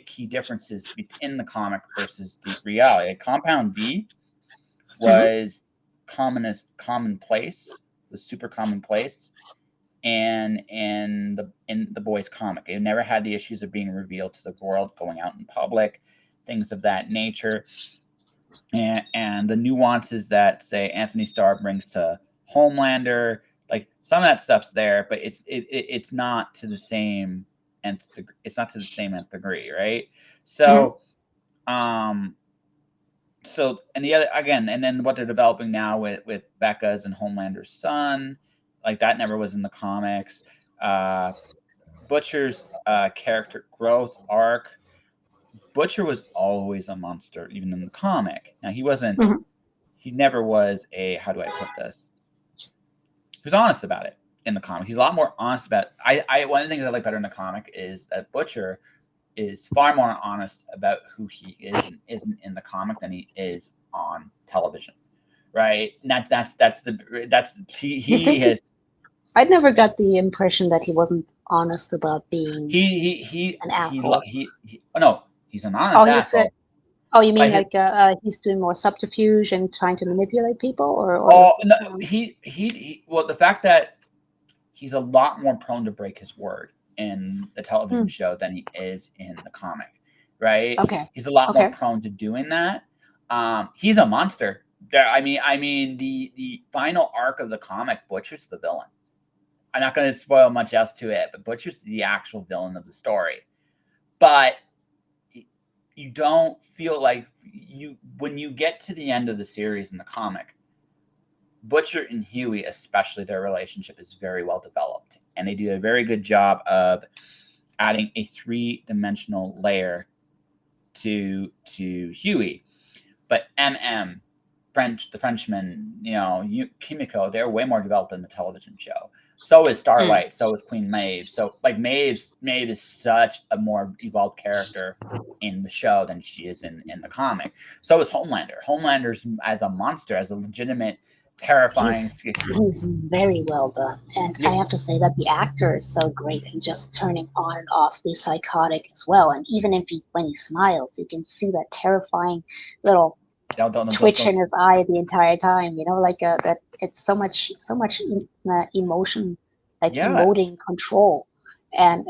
key differences in the comic versus the reality. Like, Compound V Hmm. was commonplace, was super commonplace, and in the boys comic, it never had the issues of being revealed to the world, going out in public, things of that nature, and the nuances that say Anthony Starr brings to Homelander, like some of that stuff's there, but it's not to the same it's not to the same nth degree, right? Hmm. So um and the other again, and then what they're developing now with Becca's and Homelander's son, like that never was in the comics. Uh, Butcher's character growth arc. Butcher was always a monster, even in the comic. Now he wasn't. Hmm. He never was a. How do I put this? He was honest about it in the comic. He's a lot more honest about. One of the things I like better in the comic is that Butcher is far more honest about who he is and isn't in the comic than he is on television, right? And You he think has I never got the impression that he wasn't honest about being an asshole. oh no, he's an Oh, honest he's asshole, oh, you mean but his like he's doing more subterfuge and trying to manipulate people, or oh no, well, the fact that he's a lot more prone to break his word in the television hmm, show than he is in the comic, right? okay, He's a lot more okay. prone to doing that. He's a monster. I mean, the final arc of the comic, Butcher's the villain. I'm not going to spoil much else to it, but Butcher's the actual villain of the story. But you don't feel like when you get to the end of the series in the comic, Butcher and Huey, especially their relationship, is very well developed, and they do a very good job of adding a three-dimensional layer to Huey. But the Frenchman, Kimiko, they're way more developed in the television show. So is Mm. Starlight. So is Queen Maeve. So like Maeve is such a more evolved character in the show than she is in the comic. So is Homelander. Homelander's as a monster, as a legitimate, He's terrifying. he's very well done, and I Yeah, have to say that the actor is so great and just turning on and off the psychotic as well. And even if when he smiles, you can see that terrifying little twitch in his eye the entire time. Like that. It's so much emotion, like yeah. emoting control, and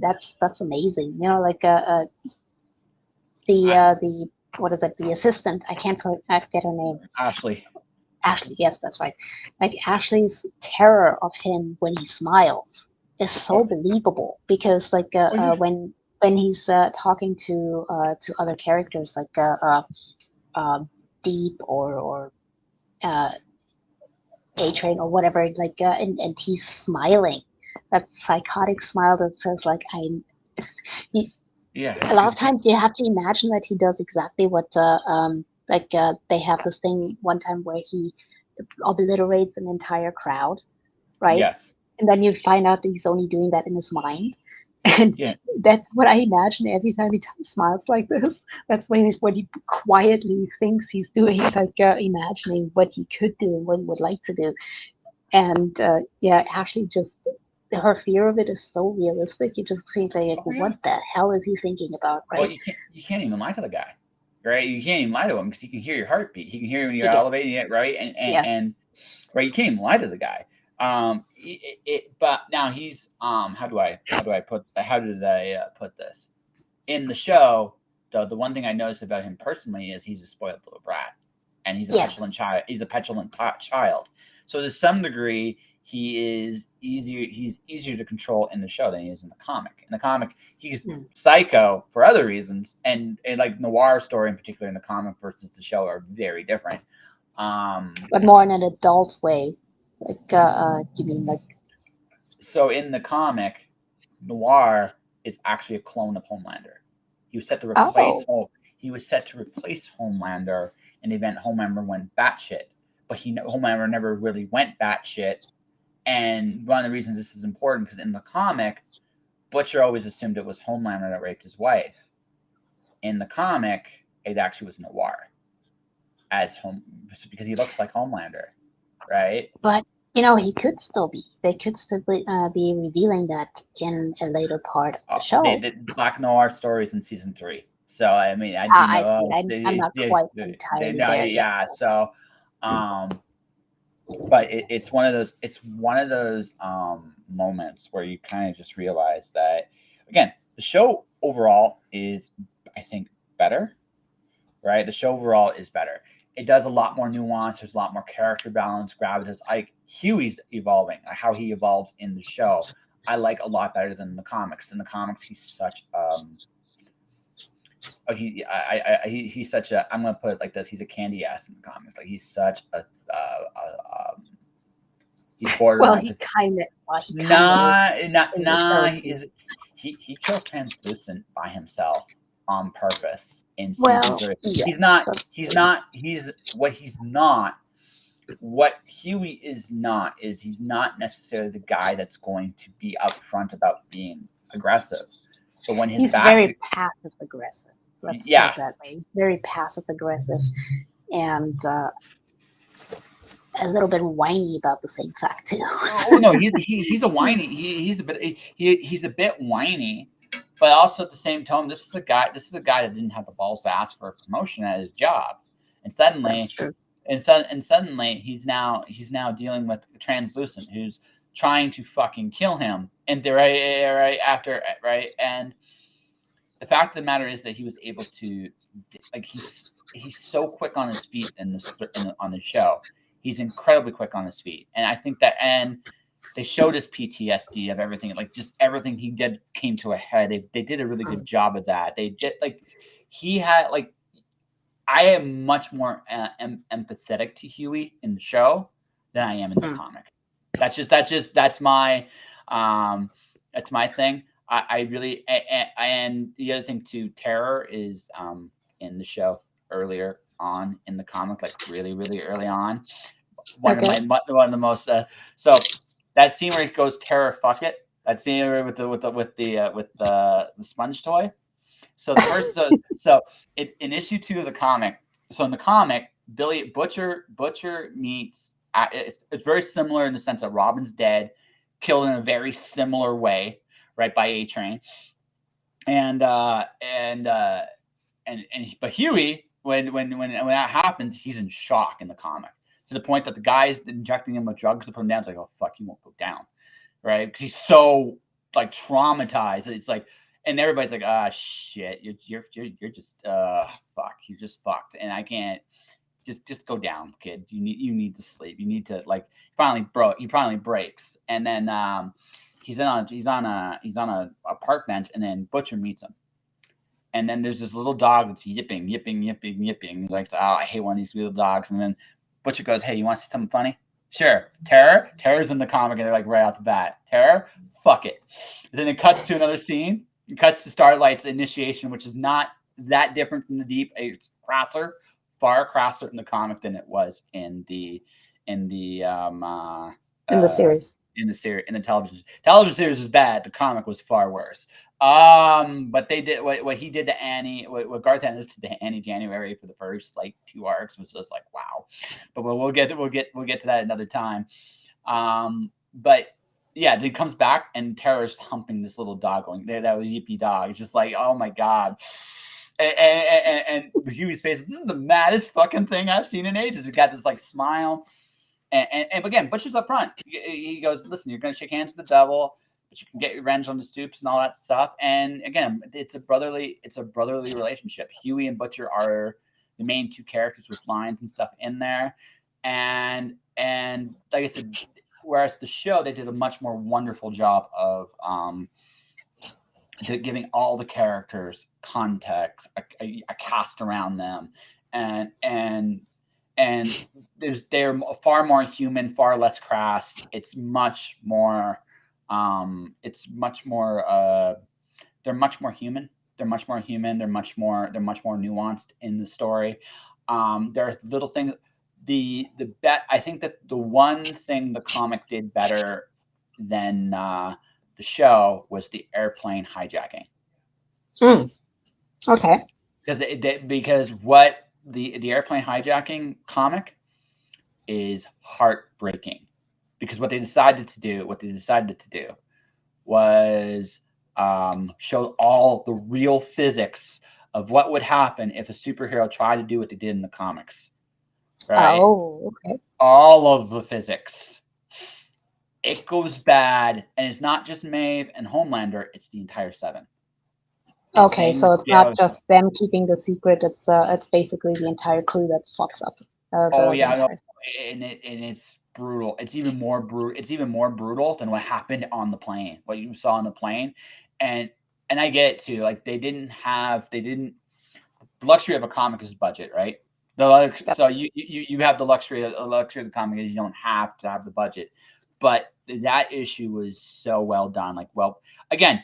that's amazing. Like the what is it? The assistant. I forget her name. Ashley. Ashley, yes, that's right. Like Ashley's terror of him when he smiles is so Oh, believable because like oh yeah. when he's talking to other characters like Deep or uh, A Train or whatever, like and he's smiling, that psychotic smile that says like he, Yeah, a lot of because times you have to imagine that he does exactly what like they have this thing one time where he obliterates an entire crowd, right? Yes. And then you find out that he's only doing that in his mind. And Yeah. that's what I imagine every time he smiles like this. That's what he quietly thinks he's doing, like imagining what he could do and what he would like to do. And yeah, actually, just her fear of it is so realistic. You just think like, Oh yeah. what the hell is he thinking about, Well, right? you can't even lie to the guy, right? You can't even lie to him because he can hear your heartbeat. He can hear when you're He can, elevating it, right? yeah. And right, you can't even lie to the guy. But now he's how did I put this in the show? The one thing I noticed about him personally is he's a spoiled little brat, and he's a petulant Yes. child. He's a petulant child. So to some degree, he's easier to control in the show than he is in the comic. In the comic, he's Mm. psycho for other reasons, and like noir story in particular in the comic versus the show are very different. But more in an adult way. Like, you mean like, So in the comic, Noir is actually a clone of Homelander. He was set to replace oh, he was set to replace Homelander in the event Homelander went batshit, but Homelander never really went batshit. And one of the reasons this is important because in the comic, Butcher always assumed it was Homelander that raped his wife. In the comic, it actually was Noir as home because he looks like Homelander, right? but he could still be. They could still be revealing that in a later part of the They show. did Black Noir stories in season 3. So I mean, I do Ah, I see. know I'm not quite they entirely know, there yet. yeah. So, um, but it's one of those moments where you kind of just realize that again, the show overall is, I think, better. Right, the show overall is better. It does a lot more nuance. There's a lot more character balance, gravitas. Like Huey's evolving, like how he evolves in the show. I like a lot better than the comics. In the comics, he's such he's such a, I'm gonna put it like this, he's a candy ass in the comics. Like he's such a he's Well, borderline. he kind of is in the show He too. is he kills Translucent by himself on purpose in season Well, 3. yes, He's not that's he's true. not he's not what Huey is not is he's not necessarily the guy that's going to be upfront about being aggressive. But when his He's back's very passive aggressive. Let's put yeah, it that way. Very passive aggressive, and a little bit whiny about the same fact too. oh no, he's a whiny. He's a bit whiny, but also at the same time, this is a guy that didn't have the balls to ask for a promotion at his job, and That's suddenly true. suddenly he's now dealing with Translucent, who's trying to fucking kill him, and they're right after right. And the fact of the matter is that he was able to, like, he's so quick on his feet on the show. He's incredibly quick on his feet, and I think that, and they showed his PTSD of everything, like just everything he did came to a head. They did a really good job of that. They did, like, he had, like, I am much more empathetic to Huey in the show than I am in the comic. That's my thing. I really, and the other thing too, Terror is in the show earlier on in the comic, like really, really early on. One Okay. of the most so that scene where he goes Terror, fuck it. That scene where with the sponge toy. So the first, in issue 2 of the comic. So in the comic, Butcher meets. It's very similar in the sense that Robin's dead, killed in a very similar way, right, by A-Train, but Huey, when that happens, he's in shock in the comic to the point that the guy's injecting him with drugs to put him down. It's like, oh fuck, you won't go down, right? Because he's so like traumatized. It's like. And everybody's like, ah, shit, you're just, fuck, you're just fucked, and I can't, just go down, kid. You need to sleep. You need to, like, he finally breaks, and then he's on a park bench, and then Butcher meets him, and then there's this little dog that's yipping. He's like, oh, I hate one of these little dogs, and then Butcher goes, hey, you want to see something funny? Sure. Terror's in the comic, and they're like right out the bat. Terror, fuck it. And then it cuts to another scene. It cuts to Starlight's initiation, which is not that different from the Deep. It's far crasser in the comic than it was in the in the series. In the television series was bad. The comic was far worse. But they did what he did to Annie, what Garth Ennis did to Annie January for the first like 2 arcs was just like wow. But we'll get to that another time. But yeah, then comes back and Tara's humping this little dog going there. That was Yippee Dog. It's just like, oh my god. And Huey's face is, this is the maddest fucking thing I've seen in ages. He's got this like smile. And again, Butcher's up front. He goes, listen, you're going to shake hands with the devil, but you can get revenge on the Stoops and all that stuff. And again, it's a brotherly relationship. Huey and Butcher are the main 2 characters with lines and stuff in there. And like I said, whereas the show, they did a much more wonderful job of giving all the characters context, a cast around them, and they're far more human, far less crass. It's much more. They're much more human. They're much more human. They're much more nuanced in the story. There are little things. I think that the one thing the comic did better than the show was the airplane hijacking. Okay. Because what the airplane hijacking comic is heartbreaking. Because what they decided to do was show all the real physics of what would happen if a superhero tried to do what they did in the comics. Right? Oh, okay. All of the physics. It goes bad, and it's not just Maeve and Homelander; it's the entire 7. Okay, so it's not just them keeping the secret; it's basically the entire crew that fucks up. And it's brutal. It's even more brutal than what happened on the plane. What you saw on the plane, and I get it too. Like the luxury of a comic is budget, right? So you have the luxury of the comic is you don't have to have the budget, but that issue was so well done. Like, well, again,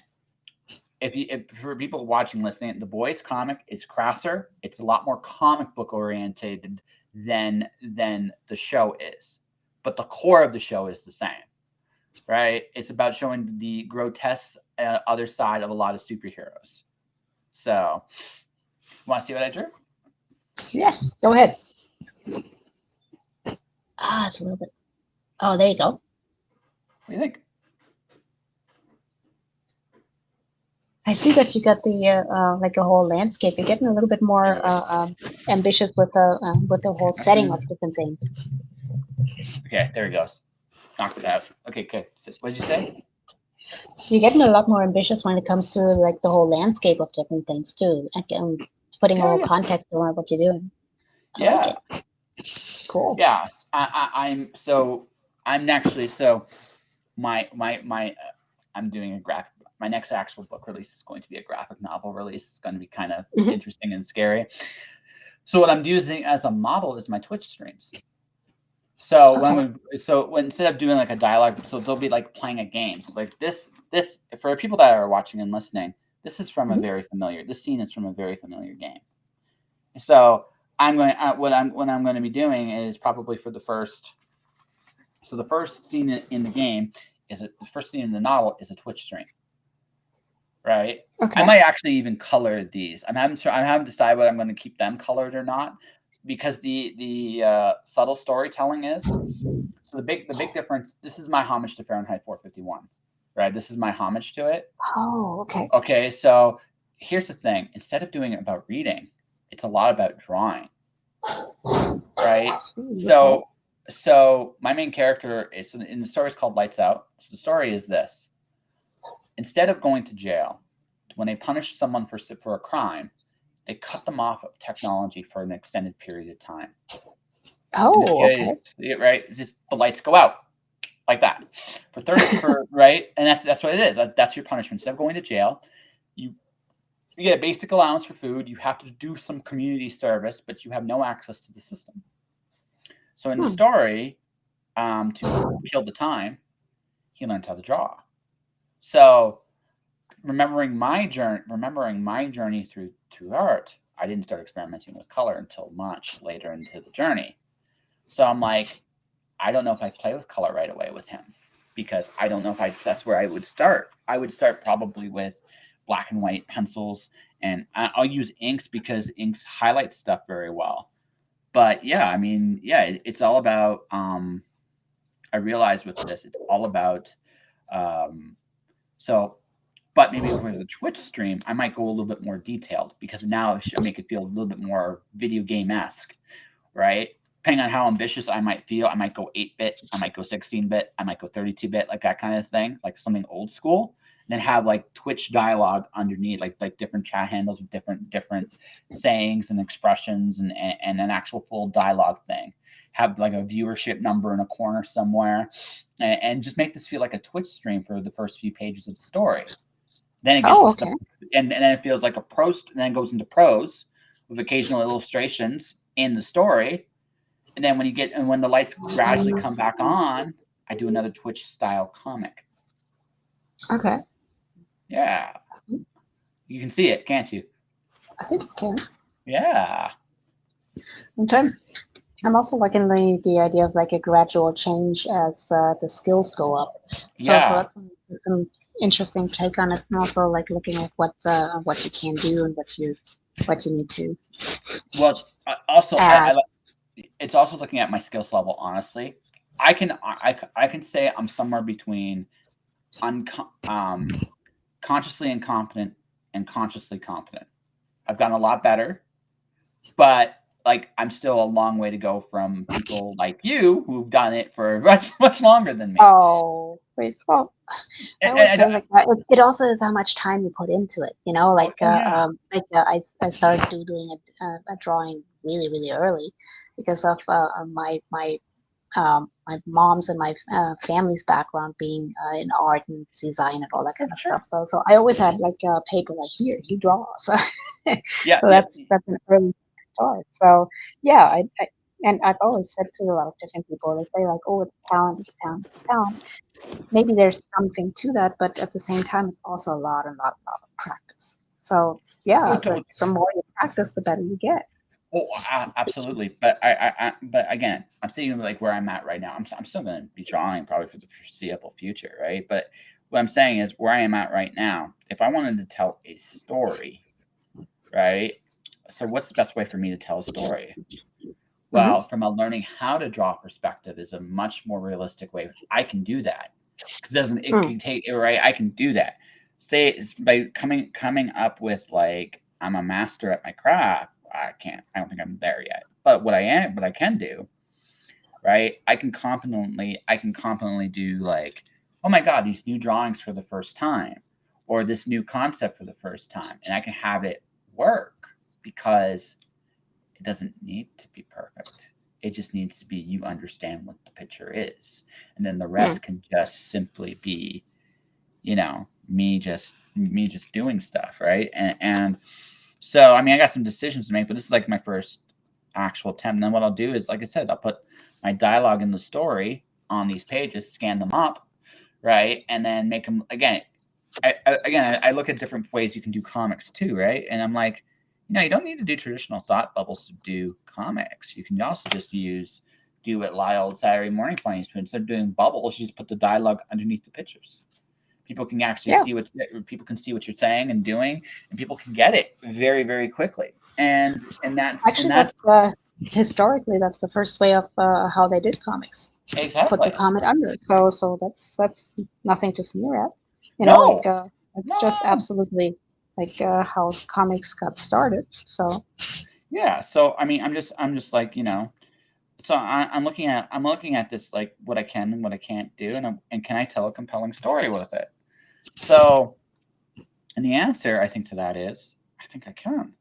if for people watching, listening, the Boys comic is crasser. It's a lot more comic book oriented than the show is, but the core of the show is the same, right? It's about showing the grotesque other side of a lot of superheroes. So, want to see what I drew? Yes, go ahead. It's a little bit. Oh, there you go. What do you think? I see that you got the like a whole landscape. You're getting a little bit more ambitious with the whole setting of different things. Okay, there he goes. Knocked it out. Okay, good. What did you say? You're getting a lot more ambitious when it comes to like the whole landscape of different things too. Like, putting a little context around what you're doing. I like it. Cool. Yeah, I'm actually I'm doing a graphic. My next actual book release is going to be a graphic novel release. It's going to be kind of interesting and scary. So what I'm using as a model is my Twitch streams. So instead of doing like a dialogue, so they'll be like playing a game. So like this for people that are watching and listening, this is from this scene is from a very familiar game. So what I'm going to be doing is probably for the first. So the first scene in the game the first scene in the novel is a Twitch stream. Right. Okay. I might actually even color these. I haven't decided whether I'm going to keep them colored or not, because the subtle storytelling is. So the big difference. This is my homage to Fahrenheit 451. Right. This is my homage to it. Oh, okay. Okay. So here's the thing. Instead of doing it about reading, it's a lot about drawing. Right. So my main character is in the story is called Lights Out. So the story is this. Instead of going to jail, when they punish someone for a crime, they cut them off of technology for an extended period of time. Oh, okay. Right? Just the lights go out like that right? And that's what it is. That's your punishment. Instead of going to jail, you get a basic allowance for food. You have to do some community service, but you have no access to the system. So in the story, to kill the time, he learns how to draw. So, remembering my journey through art, I didn't start experimenting with color until much later into the journey. So I'm like, I don't know if I play with color right away with him, because I don't know if that's where I would start. I would start probably with black and white pencils, and I'll use inks because inks highlight stuff very well. But yeah, I mean, yeah, it's all about. I realize with this, it's all about. Um, so, but maybe for the Twitch stream, I might go a little bit more detailed, because now it should make it feel a little bit more video game esque, right? Depending on how ambitious I might feel, I might go 8-bit, I might go 16-bit, I might go 32-bit, like that kind of thing, like something old school. And then have like Twitch dialogue underneath, like different chat handles with different sayings and expressions, and an actual full dialogue thing. Have like a viewership number in a corner somewhere, and just make this feel like a Twitch stream for the first few pages of the story. Then it gets Oh, okay. and then it feels like a prose, and then it goes into prose with occasional illustrations in the story. And then when the lights gradually come back on, I do another Twitch style comic. Okay. Yeah. You can see it, can't you? I think I can. Yeah. Okay. I'm also liking the idea of like a gradual change as the skills go up. Yeah. So that's some interesting take on it, and also like looking at what you can do and what you need to Well, also, add. it's also looking at my skills level. Honestly, I can say I'm somewhere between consciously incompetent and consciously competent. I've gotten a lot better, but like I'm still a long way to go from people like you who've done it for much longer than me. Oh, wait. Well, I And- always and- say like it also is how much time you put into it. You know, like yeah. I started doing a drawing really really early because of my mom's and my family's background being in art and design and all that kind of Sure. stuff. So I always had like paper like here you draw. So Yeah. so that's an early start. So yeah, and I've always said to a lot of different people, they say like, oh, it's talent, it's talent, it's talent. Maybe there's something to that, but at the same time, it's also a lot of practice. So yeah, the more you practice, the better you get. Oh, absolutely. But but again, I'm thinking like where I'm at right now. I'm still going to be drawing probably for the foreseeable future, right? But what I'm saying is where I am at right now. If I wanted to tell a story, right? So what's the best way for me to tell a story? Well, from a learning how to draw perspective is a much more realistic way. I can do that because it can take right. I can do that. Say it's by coming up with like I'm a master at my craft. I don't think I'm there yet. But what I can do, right? I can confidently do like, oh my God, these new drawings for the first time, or this new concept for the first time, and I can have it work because it doesn't need to be perfect. It just needs to be you understand what the picture is, and then the rest can just simply be, me just doing stuff, right? And so, I mean, I got some decisions to make, but this is like my first actual attempt. And then what I'll do is, like I said, I'll put my dialogue in the story on these pages, scan them up, right, and then make them again. I look at different ways you can do comics too, right? And I'm like, you don't need to do traditional thought bubbles to do comics. You can also just do what Lyle Saturday Morning Funny. Instead of doing bubbles, you just put the dialogue underneath the pictures. People can actually see what you're saying and doing, and people can get it very, very quickly. And that's historically that's the first way of how they did comics. Exactly. Put the comment under. So that's nothing to sneer at. It's just absolutely like how comics got started. So yeah. So I mean, I'm just like So I'm looking at this like what I can and what I can't do, and can I tell a compelling story with it? So, and the answer I think to that is I think I can,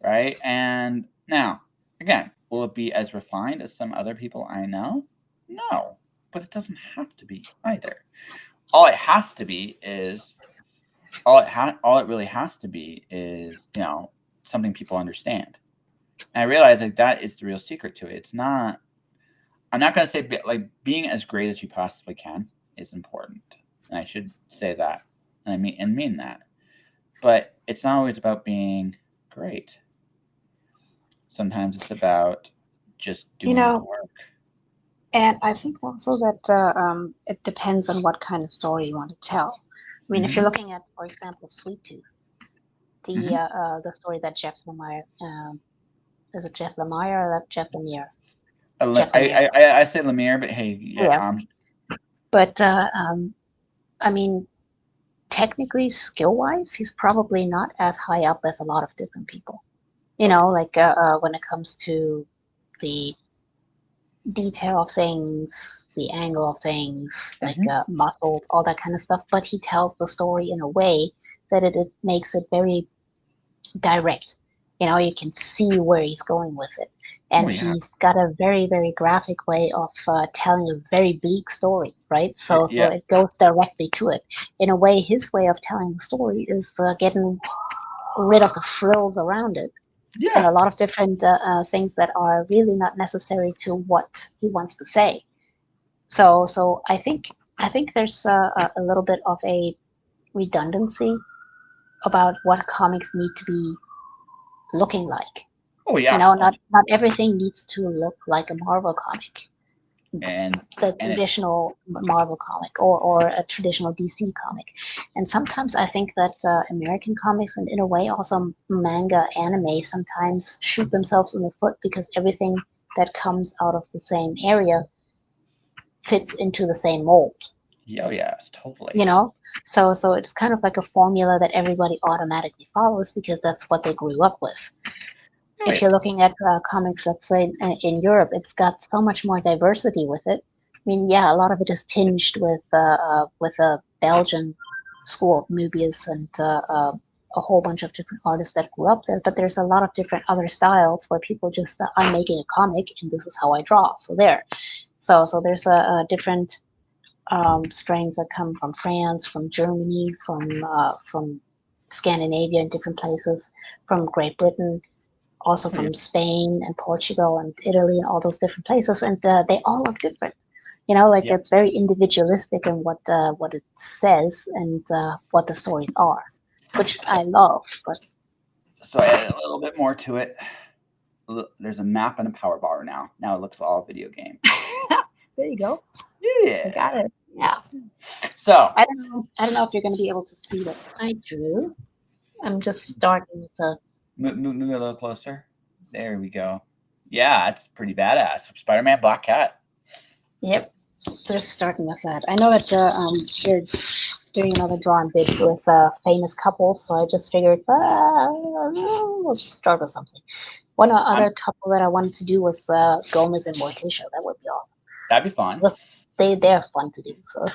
right? And now again, will it be as refined as some other people I know? No, but it doesn't have to be either. All it has to be is all it really has to be is something people understand. And I realize like that is the real secret to it. It's not. I'm not going to say like being as great as you possibly can is important, and I should say that, and I mean that. But it's not always about being great. Sometimes it's about just doing the work. And I think also that it depends on what kind of story you want to tell. I mean, if you're Mm-hmm. looking at, for example, Sweet Tooth, Mm-hmm. the story that Jeff Lemire, is it Jeff Lemire or that Jeff Lemire? I, Jeff Lemire. I say Lemire, but hey, yeah, Yeah. But I mean, technically, skill-wise, he's probably not as high up as a lot of different people. You okay, know, like when it comes to the detail of things, the angle of things, like mm-hmm. muscles, all that kind of stuff. But he tells the story in a way that it makes it very direct. You know, you can see where he's going with it. Oh And yeah, he's got a very, very graphic way of telling a very bleak story, right? So yeah, it goes directly to it. In a way, his way of telling the story is getting rid of the frills around it and yeah. a lot of different things that are really not necessary to what he wants to say. So I think there's a little bit of a redundancy about what comics need to be looking like. Oh You yeah. know, Oh, not everything needs to look like a Marvel comic, and the and it, traditional Marvel comic or a traditional DC comic. And sometimes I think that American comics and in a way also manga anime sometimes shoot themselves in the foot because everything that comes out of the same area fits into the same mold. yeah, oh, yes, totally. You know, so it's kind of like a formula that everybody automatically follows because that's what they grew up with. Oh If yeah, you're looking at comics, let's say in Europe, it's got so much more diversity with it. I mean, yeah, a lot of it is tinged with a Belgian school of Mobius and a whole bunch of different artists that grew up there. But there's a lot of different other styles where people just I'm making a comic and this is how I draw. So there. So there's a different strains that come from France, from Germany, from Scandinavia and different places, from Great Britain, also oh yeah, from Spain and Portugal and Italy and all those different places, and they all look different. You know, like yeah. it's very individualistic in what it says and what the stories are, which So, I love. But so I added a little bit more to it. There's a map and a power bar now. Now it looks all video game. there you go, I got Yeah. it. Yeah, So I don't know. I don't know if you're going to be able to see what I drew. I'm just starting with a move a little closer. There we go. Yeah, it's pretty badass. Spider-Man, Black Cat. yep. Just starting with that. I know that you're doing another drawing bid with famous couples, so I just figured we'll just start with something. One I'm, other couple that I wanted to do was Gomez and Morticia. That would be that'd be fun. awesome. They're fun to do. So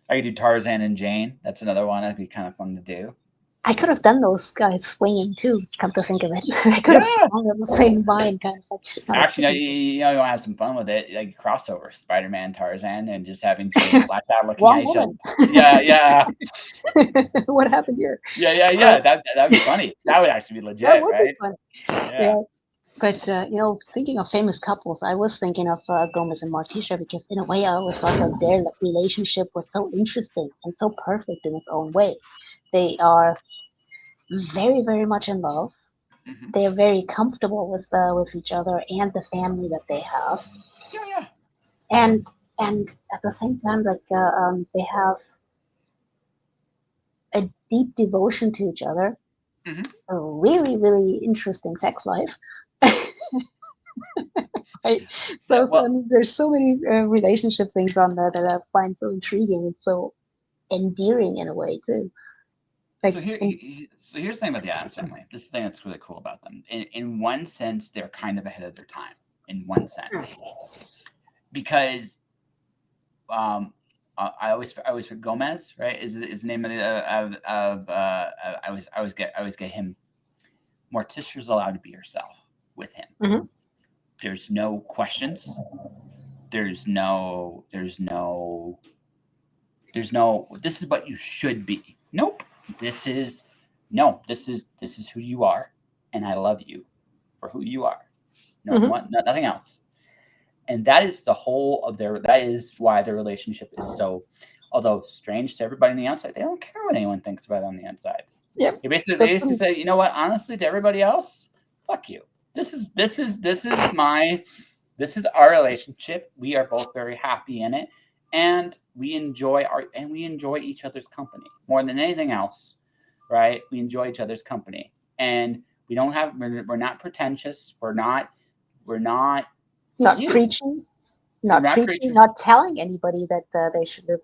I could do Tarzan and Jane. That's another one that'd be kind of fun to do. I could have done those guys swinging too. Come to think of it, I could have Yeah. swung on the same vine, kind of like not a Actually, swing. you know, you want to have some fun with it, like crossover, Spider-Man, Tarzan, and just having Jane and Black Cat looking Wrong at each other. woman. Yeah, yeah, What happened here? yeah. That'd be funny. That would actually be That legit, would be right? fun. Yeah. Yeah. But thinking of famous couples, I was thinking of Gomez and Morticia because, in a way, I always thought that their relationship was so interesting and so perfect in its own way. They are very, very much in love. Hmm. They are very comfortable with each other and the family that they have, Yeah, yeah. and at the same time, like they have a deep devotion to each other, Hmm. a really, really interesting sex life. Right. Yeah. So I mean, there's so many relationship things on there that I find so intriguing and so endearing in a way too. So Like, and, so here's the thing about the Adams family. This is the thing that's really cool about them. In one sense, they're kind of ahead of their time. In one sense, because I always for Gomez, right? Is the name of I always get him. Morticia's allowed to be herself with him. mhm. There's no questions. There's no this is what you should be. Nope. This is no, this is who you are, and I love you for who you are. No Mhm. one, nothing else. And that is the whole of their that is why their relationship is so, although strange to everybody on the outside, they don't care what anyone thinks about it on the inside. Yep. They That's used to say, you know what, honestly, to everybody else, fuck you. This is my This is our relationship. We are both very happy in it, and we enjoy each other's company more than anything else, right? We enjoy each other's company, and we're not pretentious. We're not Not you. preaching, We're not not preaching, preachers. not telling anybody that they should live.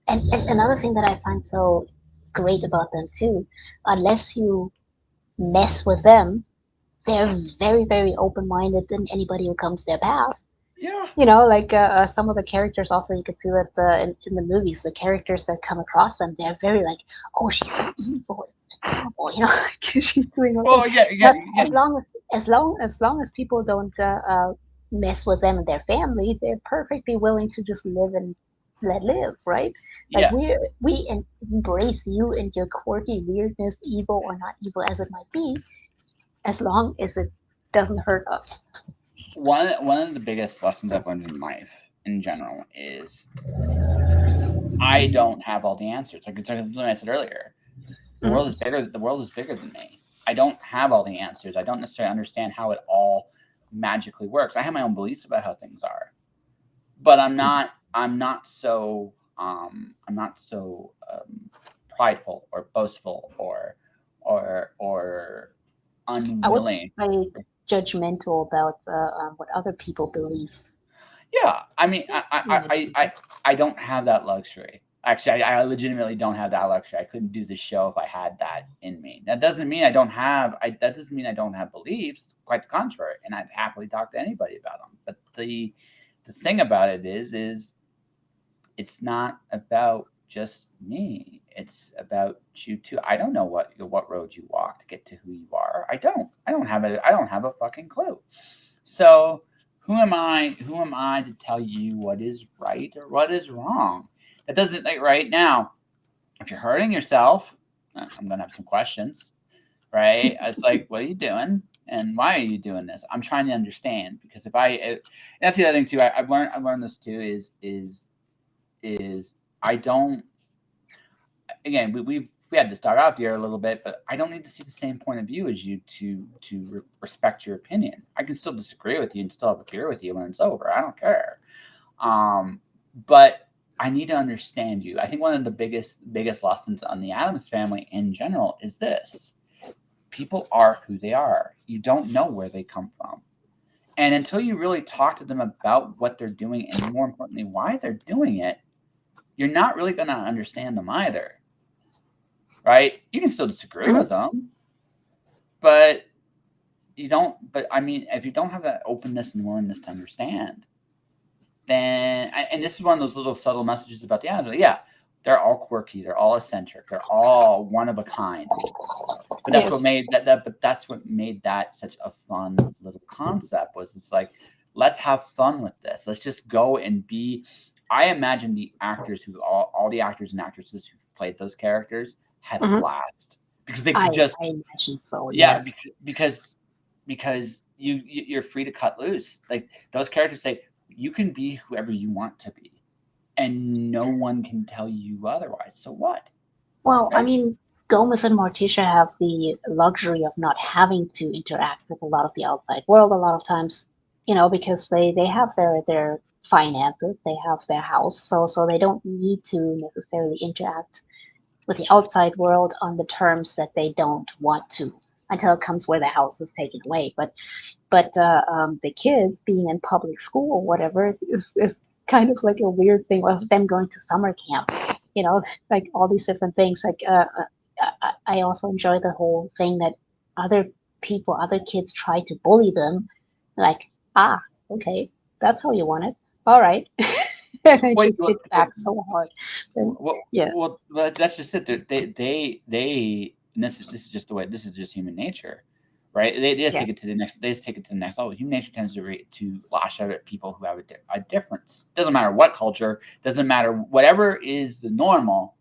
And another thing that I find so great about them too, unless you mess with them, they're very, very open-minded in anybody who comes their path. Yeah, Like some of the characters also you could see that in the movies, the characters that come across them, they're very like, oh, she's so evil, and terrible, like she's doing all well, things. yeah, But yeah. as long as people don't mess with them and their family, they're perfectly willing to just live and let live, right? Like Yeah. we embrace you and your quirky weirdness, evil or not evil as it might be, as long as it doesn't hurt us. One of the biggest lessons I've learned in life in general is I don't have all the answers. Like I said earlier, the Mhm. world is bigger. The world is bigger than me. I don't have all the answers. I don't necessarily understand how it all magically works. I have my own beliefs about how things are, but I'm not so. I'm not so prideful or boastful or I would unwilling. say judgmental about what other people believe. Yeah, I mean, Yeah. I don't have that luxury. Actually, I legitimately don't have that luxury. I couldn't do this show if I had that in me. That doesn't mean I don't have. That doesn't mean I don't have beliefs. Quite the contrary, and I'd happily talk to anybody about them. But the thing about it is it's not about just me. It's about you too. I don't know what road you walk to get to who you are. I don't. I don't have a fucking clue. So who am I? Who am I to tell you what is right or what is wrong? That doesn't like right now. If you're hurting yourself, I'm gonna have some questions, right? It's like, what are you doing, and why are you doing this? I'm trying to understand because that's the other thing too. I've learned this too is I don't. Again, we had to start out here a little bit, but I don't need to see the same point of view as you to respect your opinion. I can still disagree with you and still have a beer with you when it's over. I don't care. But I need to understand you. I think one of the biggest lessons on the Addams family in general is this: people are who they are. You don't know where they come from, and until you really talk to them about what they're doing and more importantly why they're doing it, you're not really going to understand them either. Right? You can still disagree Mhm. with them, but you don't. But I mean, if you don't have that openness and willingness to understand, then and this is one of those little subtle messages about the animals. Yeah, they're all quirky, they're all eccentric, they're all one of a kind. But that's Yes. what made But that's what made that such a fun little concept. Was it's like, let's have fun with this. Let's just go and be. I imagine the actors all the actors and actresses who played those characters had a Mhm. blast because they I could just I imagine so. yeah Yes. because you're free to cut loose. Like those characters say, you can be whoever you want to be, and no one can tell you otherwise. So what, Well, I right? mean, Gomez and Morticia have the luxury of not having to interact with a lot of the outside world a lot of times, because they have their finances, they have their house, so they don't need to necessarily interact with the outside world on the terms that they don't want to until it comes where the house is taken away. But the kids being in public school or whatever is kind of like a weird thing of them going to summer camp, you know, like all these different things. Like I also enjoy the whole thing that other other kids try to bully them. Like, ah, okay, that's how you want it. All right. And it Wait, just hits back so hard. And yeah. that's just it. And this is just the way. This is just human nature, right? They just Yeah. take it to the next. They just take it to the next level. Human nature tends to lash out at people who have a difference. Doesn't matter what culture. Doesn't matter whatever is the normal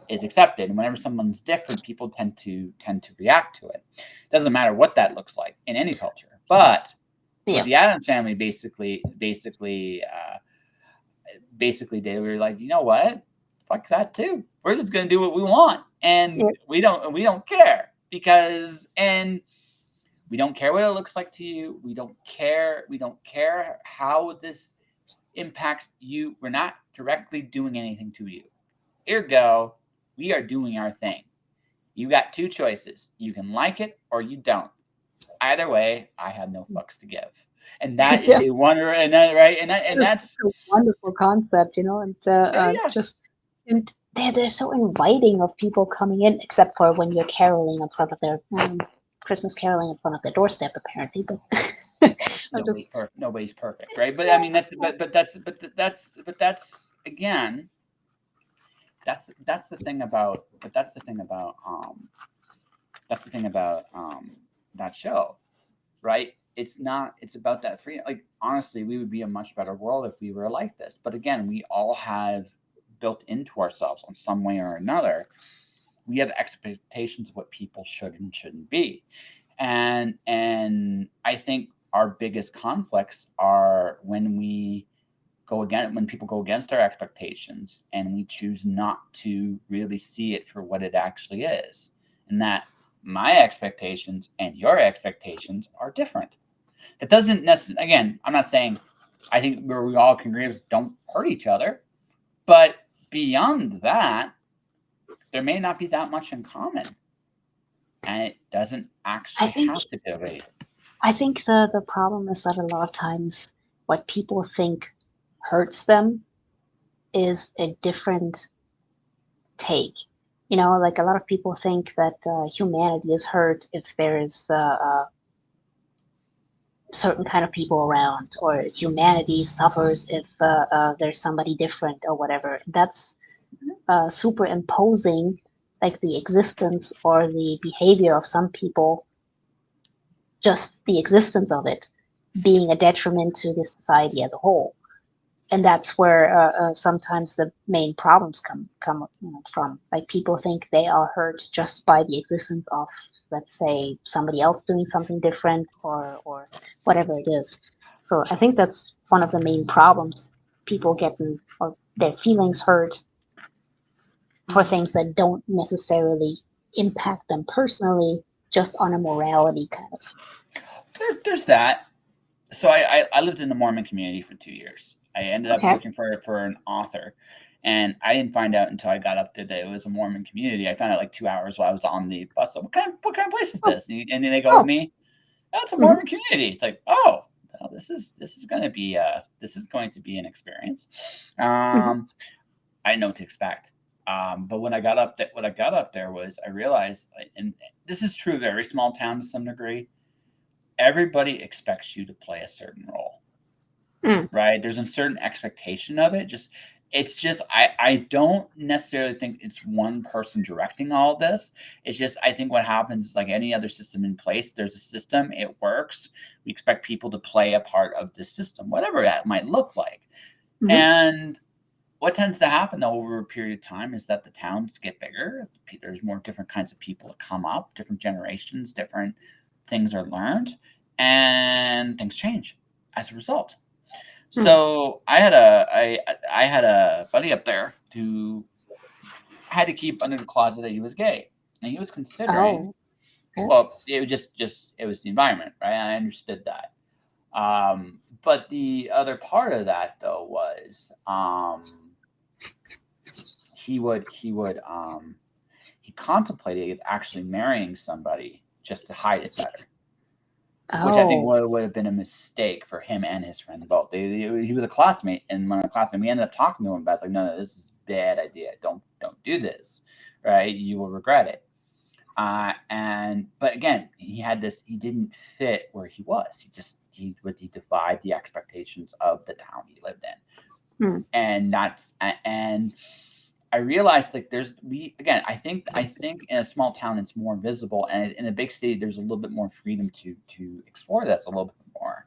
is accepted. And whenever someone's different, people tend to react to it. Doesn't matter what that looks like in any culture. But with Yeah. the Adams family, basically they were like, you know what? Fuck that too. We're just gonna do what we want, Yeah. and we don't care because and We don't care what it looks like to you. We don't care. We don't care how this impacts you. We're not directly doing anything to you. Ergo, we are doing our thing. You got two choices. You can like it or you don't. Either way, I have no fucks to give. And that is Yeah, a wonder, and that right, and that's it's a wonderful concept, and yeah. just and they're so inviting of people coming in, except for when you're caroling in front of their Christmas caroling in front of their doorstep, apparently. But I'm just Nobody's perfect, right? But I mean, that's again, that's the thing about, that show, right? It's about that freedom. Like, honestly, we would be a much better world if we were like this. But again, we all have built into ourselves on some way or another. We have expectations of what people should and shouldn't be. And I think our biggest conflicts are when people go against our expectations and we choose not to really see it for what it actually is. And that my expectations and your expectations are different. That doesn't necessarily, again, I'm not saying, I think where we all can agree is don't hurt each other. But beyond that, there may not be that much in common. And it doesn't I actually think have to be right. I think the problem is that a lot of times what people think hurts them is a different take. Like a lot of people think that humanity is hurt if there is certain kind of people around, or humanity suffers if there's somebody different or whatever. That's superimposing like the existence or the behavior of some people, just the existence of it being a detriment to the society as a whole. And that's where sometimes the main problems come from. Like people think they are hurt just by the existence of, let's say, somebody else doing something different, or whatever it is. So I think that's one of the main problems. People getting or their feelings hurt for things that don't necessarily impact them personally, just on a morality kind of. There's that. So I lived in the Mormon community for 2 years. I ended up Okay. working for an author, and I didn't find out until I got up there that it was a Mormon community. I found out like 2 hours while I was on the bus. So what kind of place is Oh, this? And then they go with oh. me. That's a Hmm. Mormon community. It's like, oh, well, this is going to be an experience. Hmm. I didn't know what to expect. But when I got up there, what I got up there was I realized, and this is true of every small town to some degree, everybody expects you to play a certain role, Mm. right? There's a certain expectation of it. It's just I don't necessarily think it's one person directing all of this. It's just I think what happens is like any other system in place, there's a system, it works. We expect people to play a part of the system, whatever that might look like. Hmm. And what tends to happen though over a period of time is that the towns get bigger. There's more different kinds of people that come up, different generations, different things are learned, and things change as a result. Mm. So I had a buddy up there who had to keep under the closet that he was gay, and he was considering. Oh. Okay. Well, it was just it was the environment, right? I understood that. But the other part of that though was he contemplated actually marrying somebody just to hide it better, which I think Oh. would have been a mistake for him and his friend both. He was a classmate, and one of the classmates, we ended up talking to him about, it's like, no, this is a bad idea. Don't do this, right? You will regret it. But again, he didn't fit where he was. He defied the expectations of the town he lived in, Mm. and I realized like I think in a small town it's more visible, and in a big city there's a little bit more freedom to explore that's a little bit more.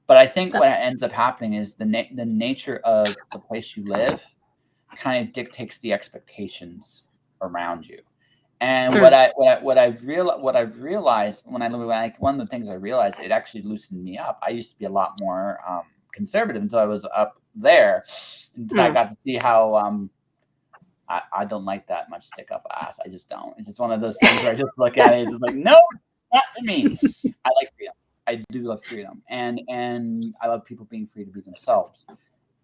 But I think That- what ends up happening is the nature of the place you live kind of dictates the expectations around you. And Mm. what I've realized when I live, like one of the things I realized, it actually loosened me up. I used to be a lot more conservative until I was up there, until I Mm. got to see how I don't like that much stick up ass. I just don't. It's just one of those things where I just look at it. It's just like, no, not for me. I like freedom. I do love freedom, and I love people being free to be themselves.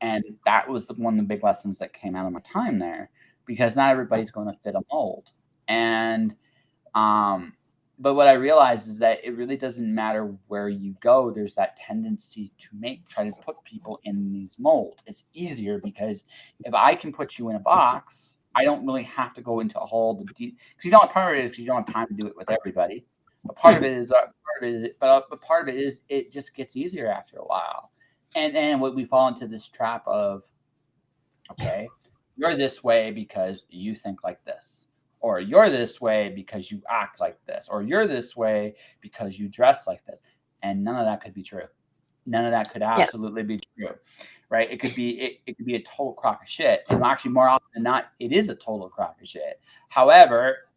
And that was one of the big lessons that came out of my time there, because not everybody's going to fit a mold. And um, but what I realized is that it really doesn't matter where you go. There's that tendency to try to put people in these molds. It's easier because if I can put you in a box, I don't really have to go into a whole because you don't. Part of it is because you don't have time to do it with everybody. But part of it is but part of it is it just gets easier after a while. And what we fall into this trap of, okay, you're this way because you think like this, or you're this way because you act like this, or you're this way because you dress like this. And none of that could be true. None of that could Yeah. absolutely be true. Right? It could be a total crock of shit. And actually more often than not, it is a total crock of shit. However,